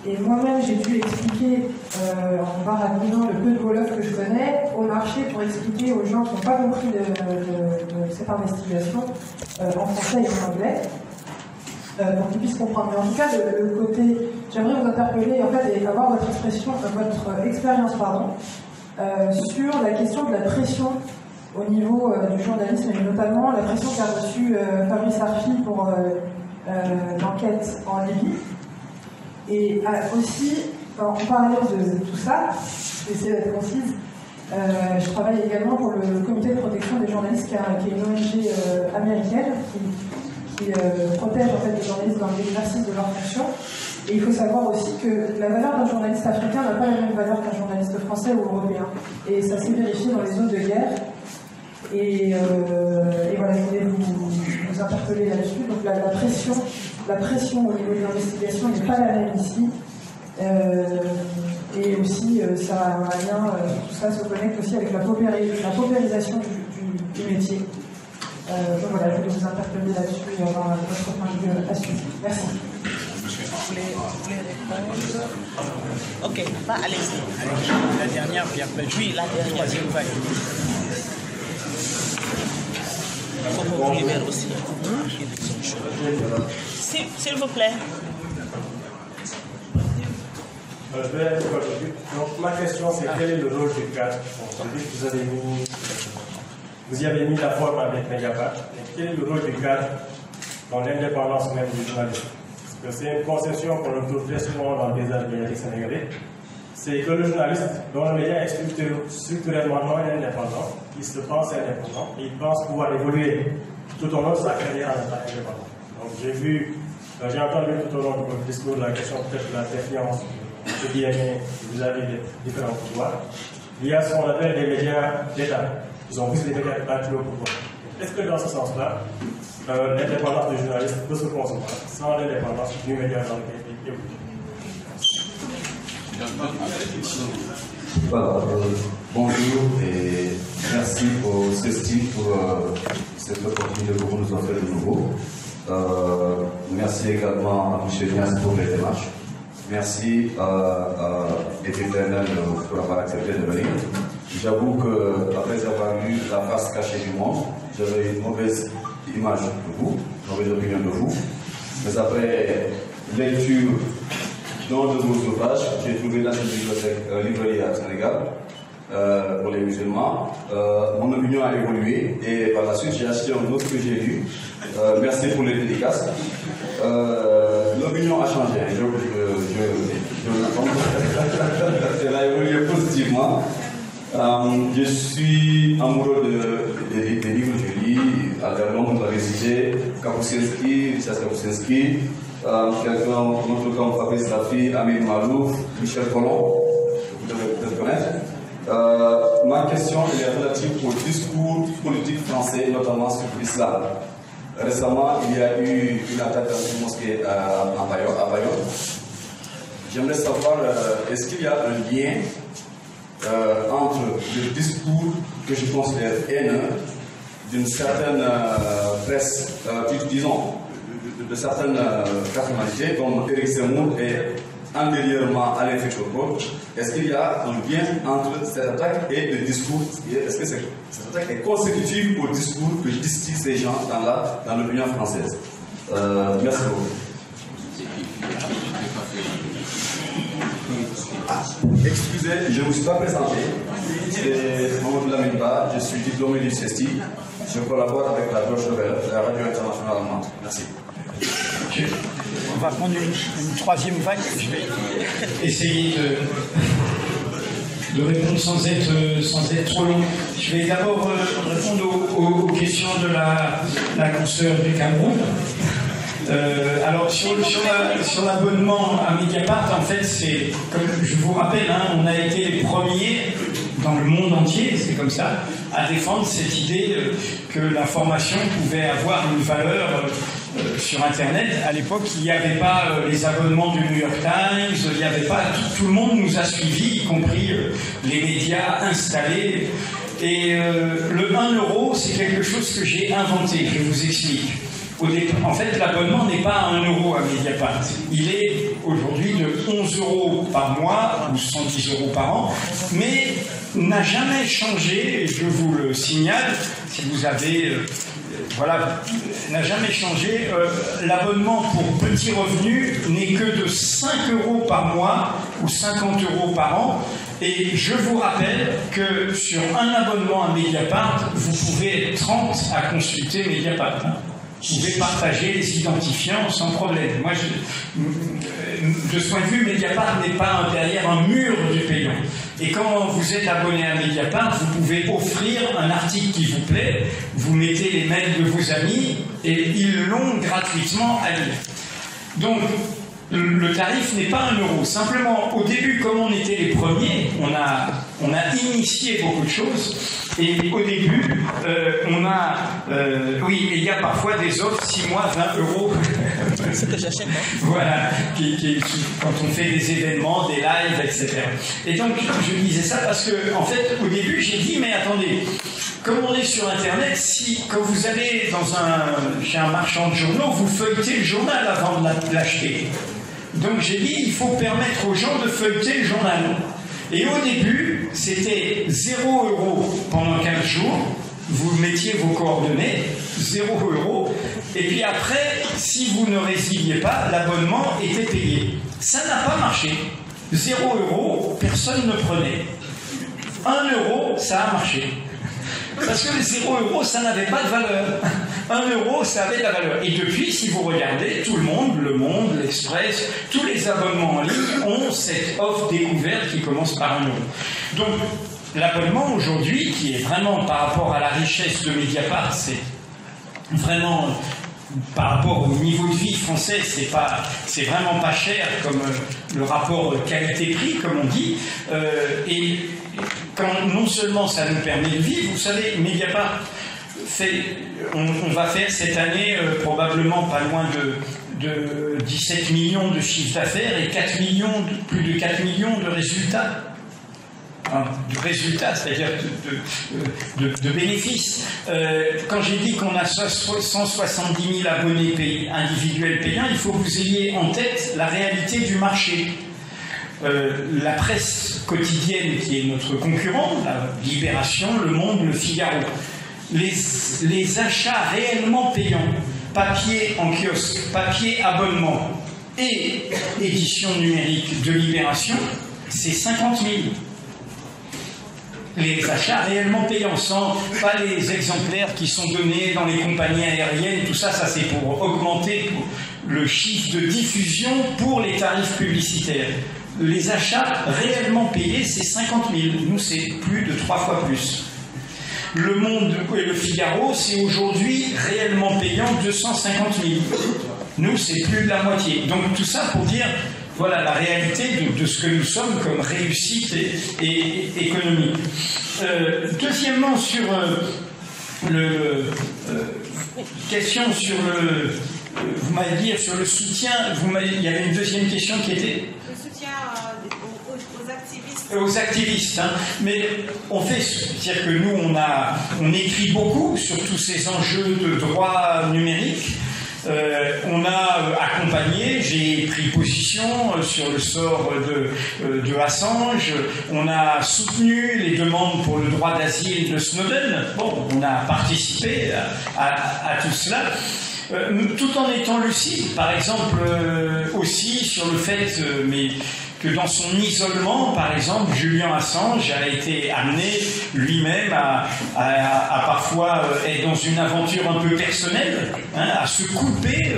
Et moi-même, j'ai dû expliquer, en baragouinant le peu de Wolof que je connais, au marché pour expliquer aux gens qui n'ont pas compris de cette investigation en français et en anglais, pour qu'ils puissent comprendre. Mais en tout cas, le côté, j'aimerais vous interpeller en fait et avoir votre expérience, sur la question de la pression au niveau du journalisme et notamment la pression qu'a reçue Fabrice Arfi pour l'enquête en Libye. Et aussi, en parallèle de tout ça, je vais essayer d'être concise, je travaille également pour le Comité de protection des journalistes, qui est une ONG américaine qui protège en fait les journalistes dans l'exercice de leurs fonctions. Et il faut savoir aussi que la valeur d'un journaliste africain n'a pas la même valeur qu'un journaliste français ou européen. Et ça s'est vérifié dans les zones de guerre. Et voilà, je voulais vous interpeller là-dessus. Donc la pression au niveau de l'investigation n'est pas la même ici. Et aussi, ça a un lien, tout ça se connecte aussi avec la paupérisation du métier. Donc voilà, je voulais vous interpeller là-dessus et avoir votre point de vue à suivre. Merci. Vous voulez répondre? Ok, allez-y. La dernière, puis après, oui, la dernière. Troisième vague. Il faut qu'on vous libère aussi. S'il vous plaît. Donc ma question c'est quel est le rôle du cadre? Vous y avez mis la forme avec Mediapart. Quel est le rôle du cadre dans l'indépendance même du journalisme? Parce que c'est une conception qu'on retrouve très souvent dans le paysage médiatique sénégalais. C'est que le journaliste, dont le média est structurellement non indépendant, il se pense indépendant et il pense pouvoir évoluer tout au long de sa carrière en étant indépendant. Donc j'ai entendu tout au long de votre discours la question peut-être de la défiance vis-à-vis des différents pouvoirs. Il y a ce qu'on appelle des médias d'État. Ils ont plus des médias d'État au pouvoir. Est-ce que dans ce sens-là, l'indépendance du journaliste peut se concevoir sans l'indépendance du média dans lequel il évolue? Voilà, bonjour et merci pour Cécile pour cette opportunité que vous nous offrez de nouveau. Merci également à M. Nias pour les démarches. Merci à Éternel pour avoir accepté de venir. J'avoue qu'après avoir lu la face cachée du monde, j'avais une mauvaise image de vous, une mauvaise opinion de vous. Mais après lecture dans de vos ouvrages, j'ai trouvé dans une librairie à Sénégal pour les musulmans. Mon opinion a évolué et par la suite j'ai acheté un autre que j'ai lu. Merci pour les dédicaces. L'opinion a changé, je l'attends. Elle a évolué positivement. Je suis amoureux des livres que je lis. À l'heure vous l'avez cité, Kapuscinski, Richard Kapuscinski, quelqu'un, notre comme Fabrice Rafi, Amin Malouf, Michel Collomb, vous devez peut-être connaître. Ma question est relative au discours politique français, notamment sur l'islam. Récemment, il y a eu une attaque dans une mosquée à Bayonne. J'aimerais savoir, est-ce qu'il y a un lien entre le discours que je considère haineux d'une certaine presse, disons, de certaines personnalités comme Éric Zemmour et antérieurement Alain Fechoko? Est-ce qu'il y a un lien entre cette attaque et le discours? Est-ce que cette attaque est consécutive au discours que distillent ces gens dans l'opinion française? Merci beaucoup. Excusez, je ne me suis pas présenté. C'est Mamadou Lamine-Ba, je suis diplômé du CESTI. Je collabore avec la Deutsche Welle, la radio internationale allemande. Merci. On va prendre une troisième vague. Je vais essayer de répondre sans être trop long. Je vais d'abord répondre aux questions de la consoeur du Cameroun. Alors sur l'abonnement à Mediapart, en fait, c'est comme je vous rappelle, on a été les premiers dans le monde entier, c'est comme ça, à défendre cette idée que l'information pouvait avoir une valeur sur Internet. À l'époque, il n'y avait pas les abonnements du New York Times, il n'y avait pas... Tout le monde nous a suivis, y compris les médias installés. Et le 1 euro, c'est quelque chose que j'ai inventé, je vous explique. En fait, l'abonnement n'est pas 1 euro à Mediapart. Il est aujourd'hui de 11 euros par mois, ou 110 euros par an, mais n'a jamais changé, et je vous le signale, si vous avez... voilà, n'a jamais changé. L'abonnement pour petits revenus n'est que de 5 euros par mois, ou 50 euros par an. Et je vous rappelle que sur un abonnement à Mediapart, vous pouvez être 30 à consulter Mediapart. Vous pouvez partager les identifiants sans problème. Moi, de ce point de vue, Mediapart n'est pas derrière un mur du payant. Et quand vous êtes abonné à Mediapart, vous pouvez offrir un article qui vous plaît, vous mettez les mails de vos amis et ils l'ont gratuitement à lire. Donc, le tarif n'est pas 1 euro. Simplement, au début, comme on était les premiers, on a initié beaucoup de choses. Et au début, oui, il y a parfois des offres 6 mois, 20 euros. C'est ce que j'achète. Voilà, quand on fait des événements, des lives, etc. Et donc, je disais ça parce que, en fait, au début, j'ai dit, mais attendez, comme on est sur Internet, quand vous allez chez un marchand de journaux, vous feuilletez le journal avant de l'acheter. Donc j'ai dit, il faut permettre aux gens de feuilleter le journal. Et au début, c'était 0 euros pendant 15 jours. Vous mettiez vos coordonnées, 0 euros. Et puis après, si vous ne résiliez pas, l'abonnement était payé. Ça n'a pas marché. 0 euros, personne ne prenait. 1 euro, ça a marché. Parce que les 0 euros, ça n'avait pas de valeur. 1 euro, ça avait de la valeur. Et depuis, si vous regardez, tout le monde, Le Monde, l'Express, tous les abonnements en ligne ont cette offre découverte qui commence par 1 euro. Donc, l'abonnement aujourd'hui, qui est vraiment par rapport à la richesse de Mediapart, c'est vraiment... par rapport au niveau de vie français, c'est vraiment pas cher comme le rapport qualité-prix, comme on dit. Et quand non seulement ça nous permet de vivre, vous savez, Mediapart on va faire cette année probablement pas loin de 17 millions de chiffre d'affaires et plus de 4 millions de résultats. De résultats, c'est-à-dire de bénéfices. Quand j'ai dit qu'on a 170 000 abonnés individuels payants, il faut que vous ayez en tête la réalité du marché. La presse quotidienne qui est notre concurrent, la Libération, Le Monde, Le Figaro, les achats réellement payants, papier en kiosque, papier abonnement et édition numérique de Libération, c'est 50 000. Les achats réellement payants, pas les exemplaires qui sont donnés dans les compagnies aériennes, tout ça, c'est pour augmenter le chiffre de diffusion pour les tarifs publicitaires. Les achats réellement payés, c'est 50 000. Nous, c'est plus de 3 fois plus. Le Monde et Le Figaro, c'est aujourd'hui réellement payant 250 000. Nous, c'est plus de la moitié. Donc tout ça pour dire... Voilà la réalité de ce que nous sommes comme réussite et économique. Deuxièmement, sur question sur vous m'avez dit sur le soutien, il y avait une deuxième question qui était... Le soutien aux activistes. Aux activistes, hein. Mais on fait, c'est-à-dire que nous, on écrit beaucoup sur tous ces enjeux de droit numérique. On a accompagné, j'ai pris position sur le sort de Assange, on a soutenu les demandes pour le droit d'asile de Snowden. Bon, on a participé à tout cela, tout en étant lucide, par exemple, aussi sur le fait que dans son isolement, par exemple, Julian Assange a été amené lui-même à parfois être dans une aventure un peu personnelle, hein, à se couper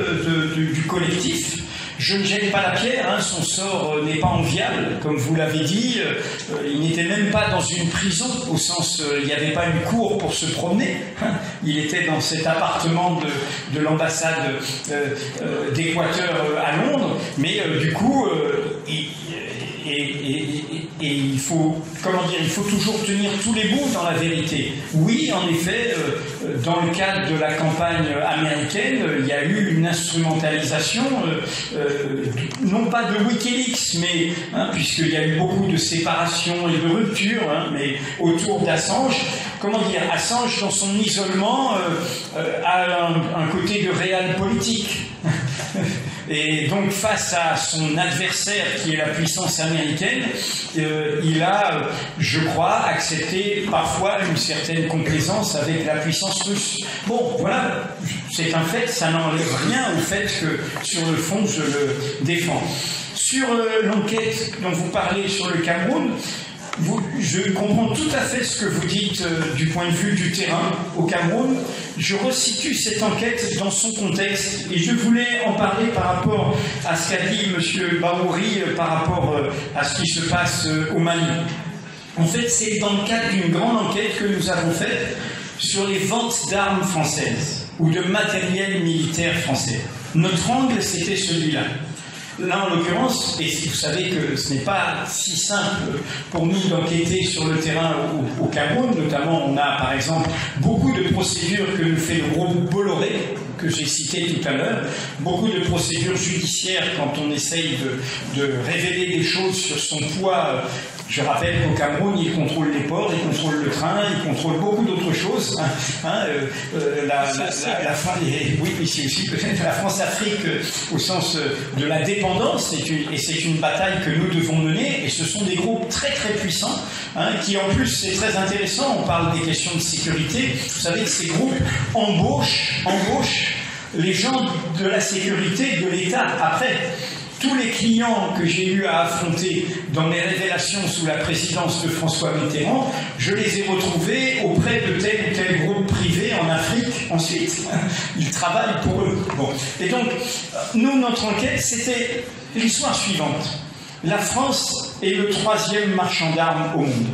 du collectif. Je ne jette pas la pierre, hein, son sort n'est pas enviable, comme vous l'avez dit. Il n'était même pas dans une prison, au sens il n'y avait pas une cour pour se promener. Hein. Il était dans cet appartement de l'ambassade d'Équateur à Londres, mais du coup, il faut, comment dire, il faut toujours tenir tous les bouts dans la vérité. Oui, en effet, dans le cadre de la campagne américaine, il y a eu une instrumentalisation, non pas de Wikileaks, mais puisqu'il y a eu beaucoup de séparation et de rupture, mais autour d'Assange. Comment dire, Assange, dans son isolement, a un côté de réel politique. Et donc, face à son adversaire, qui est la puissance américaine, il a, je crois, accepté parfois une certaine complaisance avec la puissance russe. Bon, voilà, c'est un fait, ça n'enlève rien au fait que, sur le fond, je le défends. Sur l'enquête dont vous parlez sur le Cameroun, je comprends tout à fait ce que vous dites du point de vue du terrain au Cameroun. Je resitue cette enquête dans son contexte et je voulais en parler par rapport à ce qu'a dit M. Bahouri par rapport à ce qui se passe au Mali. En fait, c'est dans le cadre d'une grande enquête que nous avons faite sur les ventes d'armes françaises ou de matériel militaire français. Notre angle, c'était celui-là. Là, en l'occurrence, et vous savez que ce n'est pas si simple pour nous d'enquêter sur le terrain au Cameroun, notamment on a par exemple beaucoup de procédures que nous fait le groupe Bolloré, que j'ai cité tout à l'heure, beaucoup de procédures judiciaires quand on essaye de révéler des choses sur son poids. Je rappelle qu'au Cameroun, il contrôle les ports, il contrôle le train, il contrôle beaucoup d'autres choses. Oui, ici aussi, peut-être la France-Afrique, au sens de la dépendance, et c'est une bataille que nous devons mener, et ce sont des groupes très très puissants, qui en plus, c'est très intéressant, on parle des questions de sécurité, vous savez que ces groupes embauchent les gens de la sécurité de l'État après. Tous les clients que j'ai eu à affronter dans mes révélations sous la présidence de François Mitterrand, je les ai retrouvés auprès de tel ou tel groupe privé en Afrique ensuite. Ils travaillent pour eux. Bon. Et donc, nous, notre enquête, c'était l'histoire suivante. La France est le 3e marchand d'armes au monde.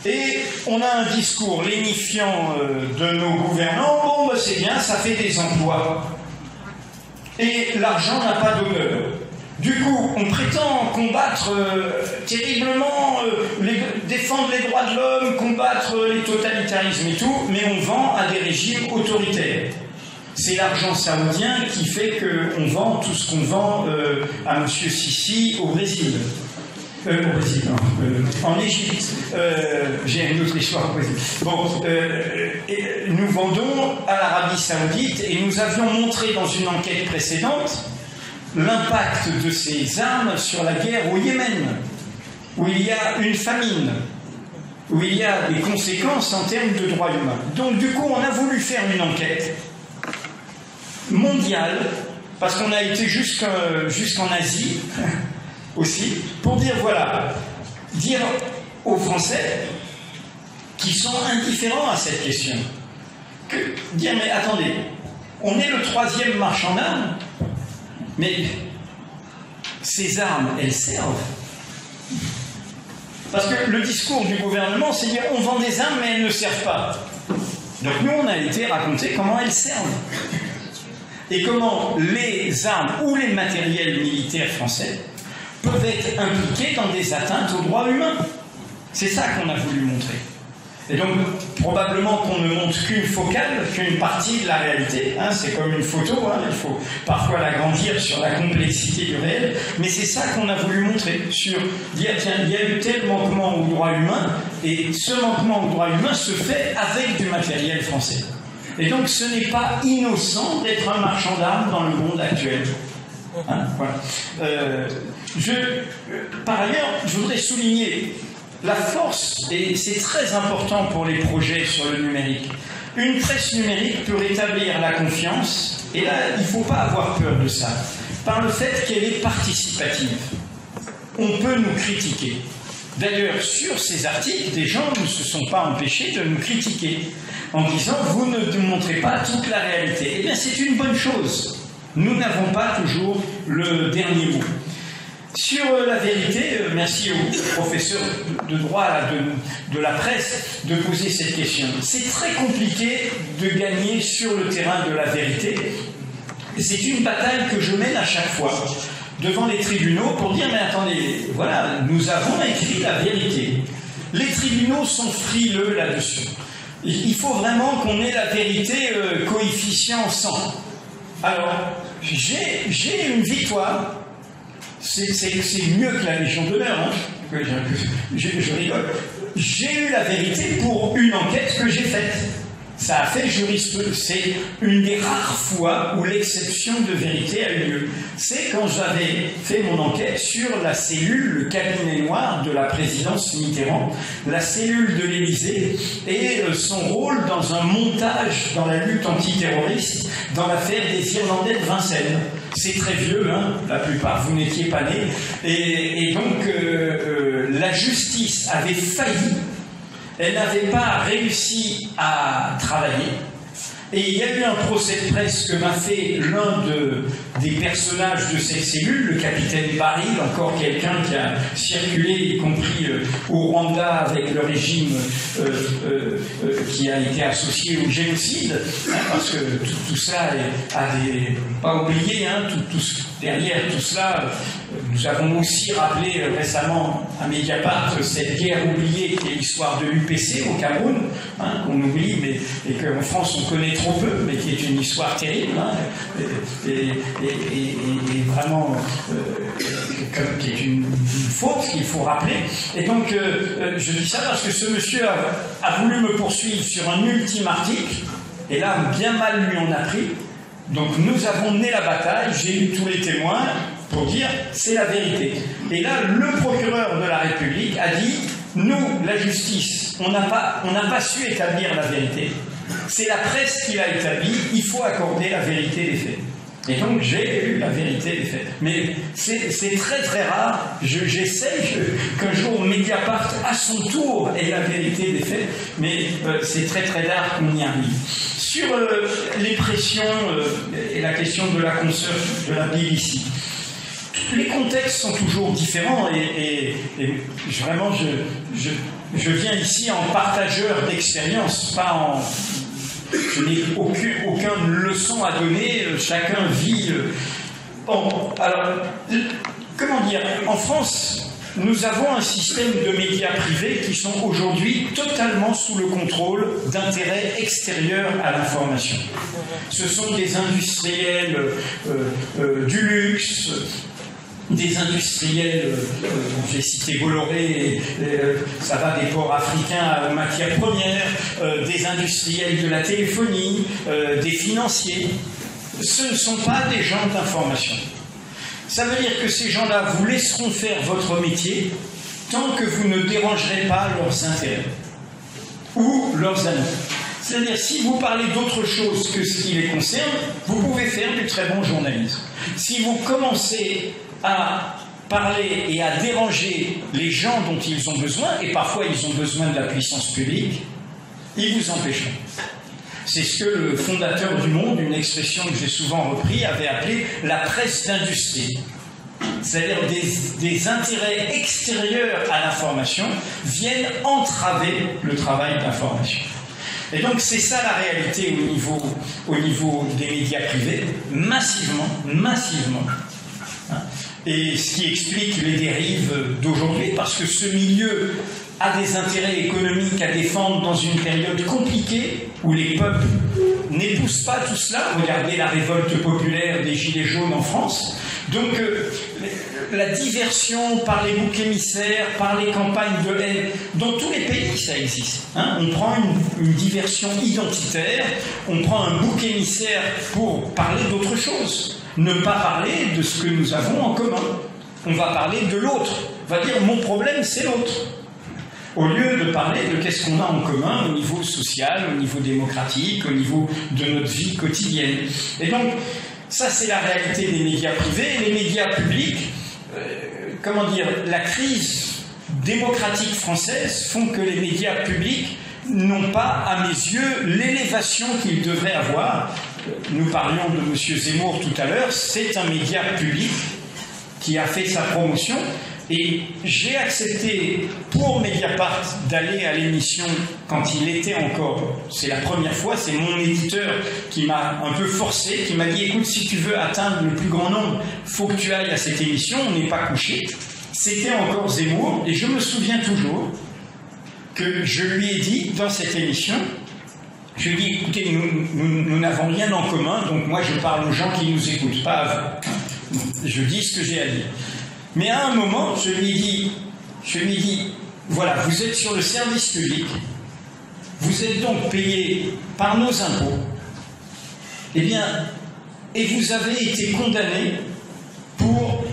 Et on a un discours lénifiant de nos gouvernants. Bon, ben, c'est bien, ça fait des emplois. Et l'argent n'a pas d'odeur. Du coup, on prétend combattre terriblement, défendre les droits de l'homme, combattre les totalitarismes et tout, mais on vend à des régimes autoritaires. C'est l'argent saoudien qui fait qu'on vend tout ce qu'on vend à M. Sisi au Brésil. Au Brésil, non, en Égypte. J'ai une autre histoire au Brésil. Bon, nous vendons à l'Arabie Saoudite et nous avions montré dans une enquête précédente l'impact de ces armes sur la guerre au Yémen, où il y a une famine, où il y a des conséquences en termes de droits humains. Donc, du coup, on a voulu faire une enquête mondiale, parce qu'on a été jusqu'en Asie aussi, pour dire, voilà, dire aux Français qui sont indifférents à cette question, dire, mais attendez, on est le 3e marchand d'armes, mais ces armes, elles servent. Parce que le discours du gouvernement, c'est dire, on vend des armes, mais elles ne servent pas. Donc nous, on a été raconter comment elles servent. Et comment les armes ou les matériels militaires français peuvent être impliqués dans des atteintes aux droits humains. C'est ça qu'on a voulu montrer. Et donc, probablement qu'on ne montre qu'une focale, qu'une partie de la réalité. C'est comme une photo, il faut parfois l'agrandir sur la complexité du réel. Mais c'est ça qu'on a voulu montrer, sur dire, tiens, il y a eu tel manquement aux droits humains, et ce manquement aux droits humains se fait avec du matériel français. Et donc, ce n'est pas innocent d'être un marchand d'armes dans le monde actuel. Voilà. Par ailleurs, je voudrais souligner la force, et c'est très important pour les projets sur le numérique. Une presse numérique peut rétablir la confiance, et là, il ne faut pas avoir peur de ça, par le fait qu'elle est participative. On peut nous critiquer. D'ailleurs, sur ces articles, des gens ne se sont pas empêchés de nous critiquer, en disant « vous ne montrez pas toute la réalité ». Eh bien, c'est une bonne chose. Nous n'avons pas toujours le dernier mot. Sur la vérité, merci au professeur de droit de la presse de poser cette question. C'est très compliqué de gagner sur le terrain de la vérité. C'est une bataille que je mène à chaque fois. devant les tribunaux pour dire, mais attendez, voilà, nous avons écrit la vérité. Les tribunaux sont frileux là-dessus. Il faut vraiment qu'on ait la vérité coefficient 100. Alors, j'ai une victoire. C'est mieux que la Légion d'honneur, hein. Je rigole. J'ai eu la vérité pour une enquête que j'ai faite. Ça a fait juriste. C'est une des rares fois où l'exception de vérité a eu lieu. C'est quand j'avais fait mon enquête sur la cellule, le cabinet noir de la présidence Mitterrand, la cellule de l'Élysée et son rôle dans un montage dans la lutte antiterroriste dans l'affaire des Irlandais de Vincennes. C'est très vieux, hein, la plupart, vous n'étiez pas nés. Et donc, la justice avait failli. Elle n'avait pas réussi à travailler. Et il y a eu un procès de presse que m'a fait l'un des personnages de cette cellule, le capitaine Baril, encore quelqu'un qui a circulé, y compris au Rwanda avec le régime qui a été associé au génocide, hein, parce que tout ça a des... pas oublié, hein, derrière tout cela, nous avons aussi rappelé récemment à Mediapart cette guerre oubliée qui est l'histoire de l'UPC au Cameroun, hein, qu'on oublie, mais et qu'en France on connaît trop peu, mais qui est une histoire terrible, hein, et vraiment qui est une faute qu'il faut rappeler. Et donc je dis ça parce que ce monsieur a voulu me poursuivre sur un ultime article, et là bien mal lui en a pris. Donc nous avons mené la bataille, j'ai eu tous les témoins pour dire c'est la vérité. Et là, le procureur de la République a dit nous, la justice, on n'a pas su établir la vérité. C'est la presse qui l'a établie, il faut accorder la vérité des faits. Et donc j'ai eu la vérité des faits. Mais c'est très très rare, j'essaie qu'un jour Mediapart à son tour ait la vérité des faits, mais c'est très très rare qu'on y arrive. Sur les pressions et la question de la consoeur de la BBC, les contextes sont toujours différents et vraiment je viens ici en partageur d'expérience, pas en... Je n'ai aucune leçon à donner, chacun vit... Bon, alors, comment dire, en France, nous avons un système de médias privés qui sont aujourd'hui totalement sous le contrôle d'intérêts extérieurs à l'information. Ce sont des industriels du luxe, des industriels, j'ai cité Bolloré, ça va des ports africains aux matières premières, des industriels de la téléphonie, des financiers. Ce ne sont pas des gens d'information. Ça veut dire que ces gens-là vous laisseront faire votre métier tant que vous ne dérangerez pas leurs intérêts ou leurs amis. C'est-à-dire, si vous parlez d'autre chose que ce qui les concerne, vous pouvez faire du très bon journalisme. Si vous commencez à parler et à déranger les gens dont ils ont besoin, et parfois ils ont besoin de la puissance publique, ils vous empêcheront. C'est ce que le fondateur du Monde, une expression que j'ai souvent repris, avait appelé la presse d'industrie. C'est-à-dire des intérêts extérieurs à l'information viennent entraver le travail d'information. Et donc c'est ça la réalité au niveau des médias privés, massivement. Hein, et ce qui explique les dérives d'aujourd'hui, parce que ce milieu a des intérêts économiques à défendre dans une période compliquée où les peuples n'épousent pas tout cela. Regardez la révolte populaire des Gilets jaunes en France. Donc la diversion par les boucs émissaires, par les campagnes de haine, dans tous les pays ça existe. Hein, on prend une diversion identitaire, on prend un bouc émissaire pour parler d'autre chose. Ne pas parler de ce que nous avons en commun. On va parler de l'autre. On va dire mon problème c'est l'autre. Au lieu de parler de qu'est-ce qu'on a en commun au niveau social, au niveau démocratique, au niveau de notre vie quotidienne. Et donc, ça c'est la réalité des médias privés. Et les médias publics, comment dire, la crise démocratique française font que les médias publics n'ont pas, à mes yeux, l'élévation qu'ils devraient avoir. Nous parlions de M. Zemmour tout à l'heure, c'est un média public qui a fait sa promotion, Et j'ai accepté pour Mediapart d'aller à l'émission quand il était encore, c'est la première fois, c'est mon éditeur qui m'a un peu forcé, qui m'a dit écoute, si tu veux atteindre le plus grand nombre, faut que tu ailles à cette émission, on n'est pas couché. C'était encore Zemmour, et je me souviens toujours que je lui ai dit dans cette émission, je lui ai dit écoutez, nous n'avons rien en commun, donc moi je parle aux gens qui nous écoutent, pas à vous. Je dis ce que j'ai à dire. Mais à un moment, je lui ai dit, voilà, vous êtes sur le service public, vous êtes donc payé par nos impôts, eh bien, et vous avez été condamné pour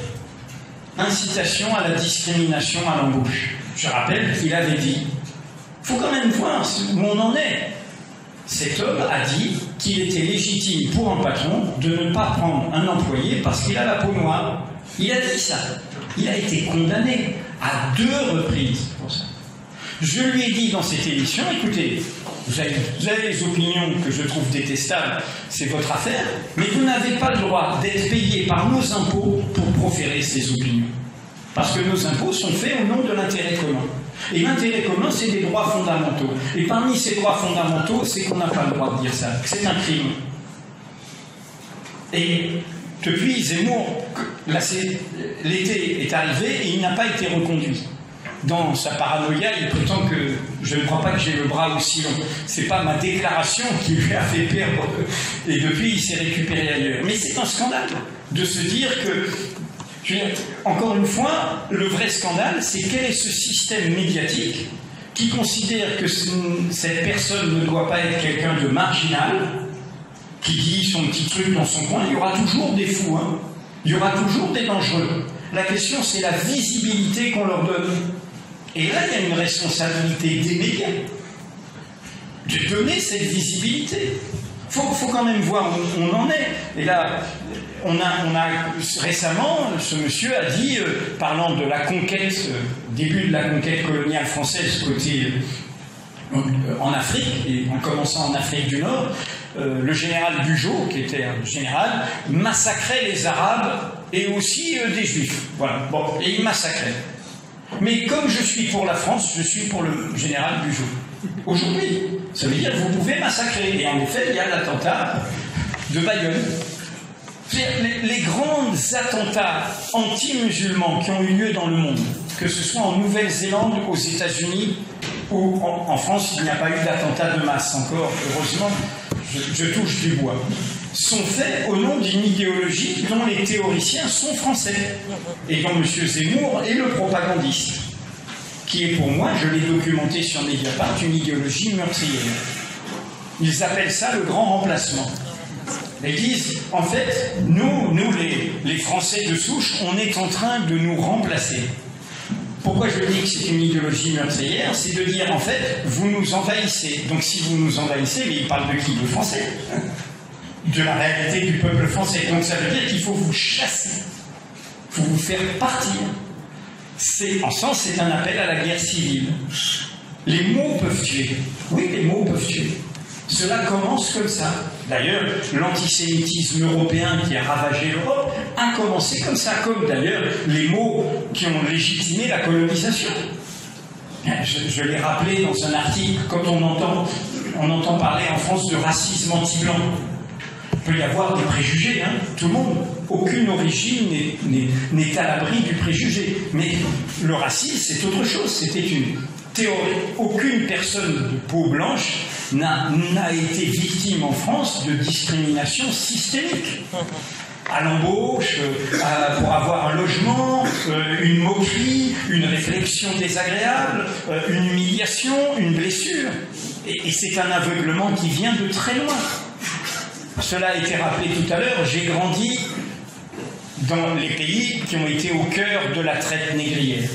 incitation à la discrimination à l'embauche. Je rappelle qu'il avait dit, il faut quand même voir où on en est. Cet homme a dit qu'il était légitime pour un patron de ne pas prendre un employé parce qu'il a la peau noire. Il a dit ça. Il a été condamné à 2 reprises pour ça. Je lui ai dit dans cette émission, écoutez, vous avez les opinions que je trouve détestables, c'est votre affaire, mais vous n'avez pas le droit d'être payé par nos impôts pour proférer ces opinions. Parce que nos impôts sont faits au nom de l'intérêt commun. Et l'intérêt commun, c'est des droits fondamentaux. Et parmi ces droits fondamentaux, c'est qu'on n'a pas le droit de dire ça, que c'est un crime. Et depuis Zemmour, l'été est arrivé et il n'a pas été reconduit. Dans sa paranoïa, il prétend que je ne crois pas que j'ai le bras aussi long. C'est pas ma déclaration qui lui a fait perdre. Et depuis, il s'est récupéré ailleurs. Mais c'est un scandale de se dire que, je veux dire, encore une fois, le vrai scandale, c'est quel est ce système médiatique qui considère que cette personne ne doit pas être quelqu'un de marginal, qui dit son petit truc dans son coin. Il y aura toujours des fous, hein. Il y aura toujours des dangereux. La question, c'est la visibilité qu'on leur donne. Et là, il y a une responsabilité des médias de donner cette visibilité. Il faut quand même voir où on en est. Et là, on a récemment, ce monsieur a dit, parlant de la conquête, début de la conquête coloniale française côté en Afrique, et en commençant en Afrique du Nord, le général Bugeaud, qui était un général, massacrait les Arabes et aussi des Juifs. Voilà. Bon, et il massacrait. Mais comme je suis pour la France, je suis pour le général Bugeaud. Aujourd'hui, ça veut dire que vous pouvez massacrer. Et en effet, il y a l'attentat de Bayonne. Les grands attentats anti-musulmans qui ont eu lieu dans le monde, que ce soit en Nouvelle-Zélande, aux États-Unis ou en France, il n'y a pas eu d'attentat de masse encore, heureusement, je touche du bois, sont faits au nom d'une idéologie dont les théoriciens sont français et dont M. Zemmour est le propagandiste, qui est pour moi, je l'ai documenté sur Mediapart, une idéologie meurtrière. Ils appellent ça le grand remplacement. Ils disent, en fait, nous les Français de souche, on est en train de nous remplacer. Pourquoi je dis que c'est une idéologie meurtrière? C'est de dire, en fait, vous nous envahissez. Donc si vous nous envahissez, mais il parle de qui? De Français. De la réalité du peuple français. Donc ça veut dire qu'il faut vous chasser. Il faut vous faire partir. En sens, c'est un appel à la guerre civile. Les mots peuvent tuer. Oui, les mots peuvent tuer. Cela commence comme ça. D'ailleurs, l'antisémitisme européen qui a ravagé l'Europe a commencé comme ça, comme d'ailleurs les mots qui ont légitimé la colonisation. Je l'ai rappelé dans un article, quand on entend parler en France de racisme anti-blanc. Il peut y avoir des préjugés, hein, tout le monde. Aucune origine n'est à l'abri du préjugé. Mais le racisme, c'est autre chose. C'était une théorie. Aucune personne de peau blanche n'a été victime en France de discrimination systémique. À l'embauche, pour avoir un logement, une moquerie, une réflexion désagréable, une humiliation, une blessure. Et c'est un aveuglement qui vient de très loin. Cela a été rappelé tout à l'heure, j'ai grandi dans les pays qui ont été au cœur de la traite négrière,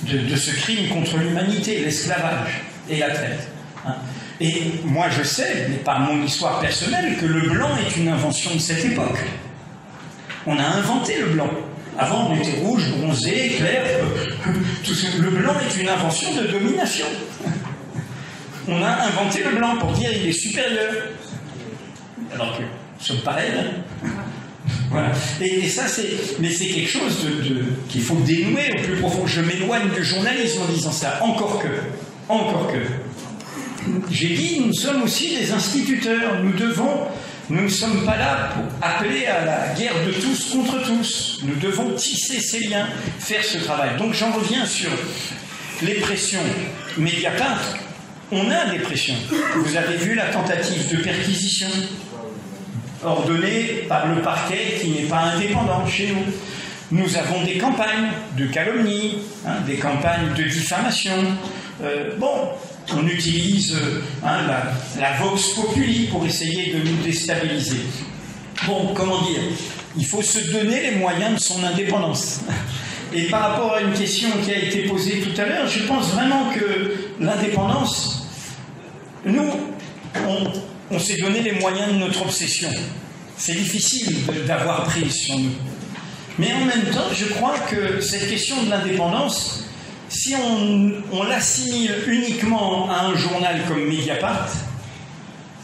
de ce crime contre l'humanité, l'esclavage et la traite. Et moi je sais, mais par mon histoire personnelle, que le blanc est une invention de cette époque. On a inventé le blanc. Avant on était rouge, bronzé, clair, tout ça. Le blanc est une invention de domination. On a inventé le blanc pour dire il est supérieur. Alors que nous sommes pareils. Hein. Voilà. Et ça, mais c'est quelque chose qu'il faut dénouer au plus profond. Je m'éloigne du journalisme en disant ça. Encore que. J'ai dit, nous sommes aussi des instituteurs. Nous ne sommes pas là pour appeler à la guerre de tous contre tous. Nous devons tisser ces liens, faire ce travail. Donc j'en reviens sur les pressions. Mediapart, on a des pressions. Vous avez vu la tentative de perquisition ordonnée par le parquet qui n'est pas indépendant chez nous. Nous avons des campagnes de calomnie, des campagnes de diffamation. On utilise la vox populi pour essayer de nous déstabiliser. Bon, comment dire? Il faut se donner les moyens de son indépendance. Et par rapport à une question qui a été posée tout à l'heure, je pense vraiment que l'indépendance, nous, on s'est donné les moyens de notre obsession. C'est difficile d'avoir prise sur nous. Mais en même temps, je crois que cette question de l'indépendance, si on l'assimile uniquement à un journal comme Mediapart,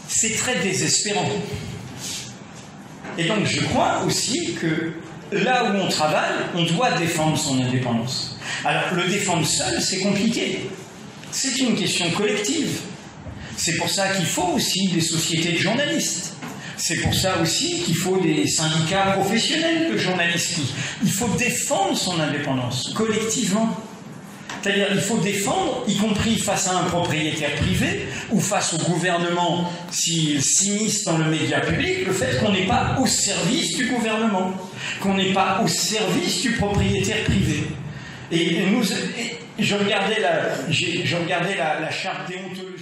c'est très désespérant. Et donc je crois aussi que là où on travaille, on doit défendre son indépendance. Alors le défendre seul, c'est compliqué. C'est une question collective. C'est pour ça qu'il faut aussi des sociétés de journalistes. C'est pour ça aussi qu'il faut des syndicats professionnels de journalistes. Il faut défendre son indépendance collectivement. C'est-à-dire qu'il faut défendre, y compris face à un propriétaire privé ou face au gouvernement s'il s'immisce dans le média public, le fait qu'on n'est pas au service du gouvernement, qu'on n'est pas au service du propriétaire privé. Et je regardais la charte déontologique.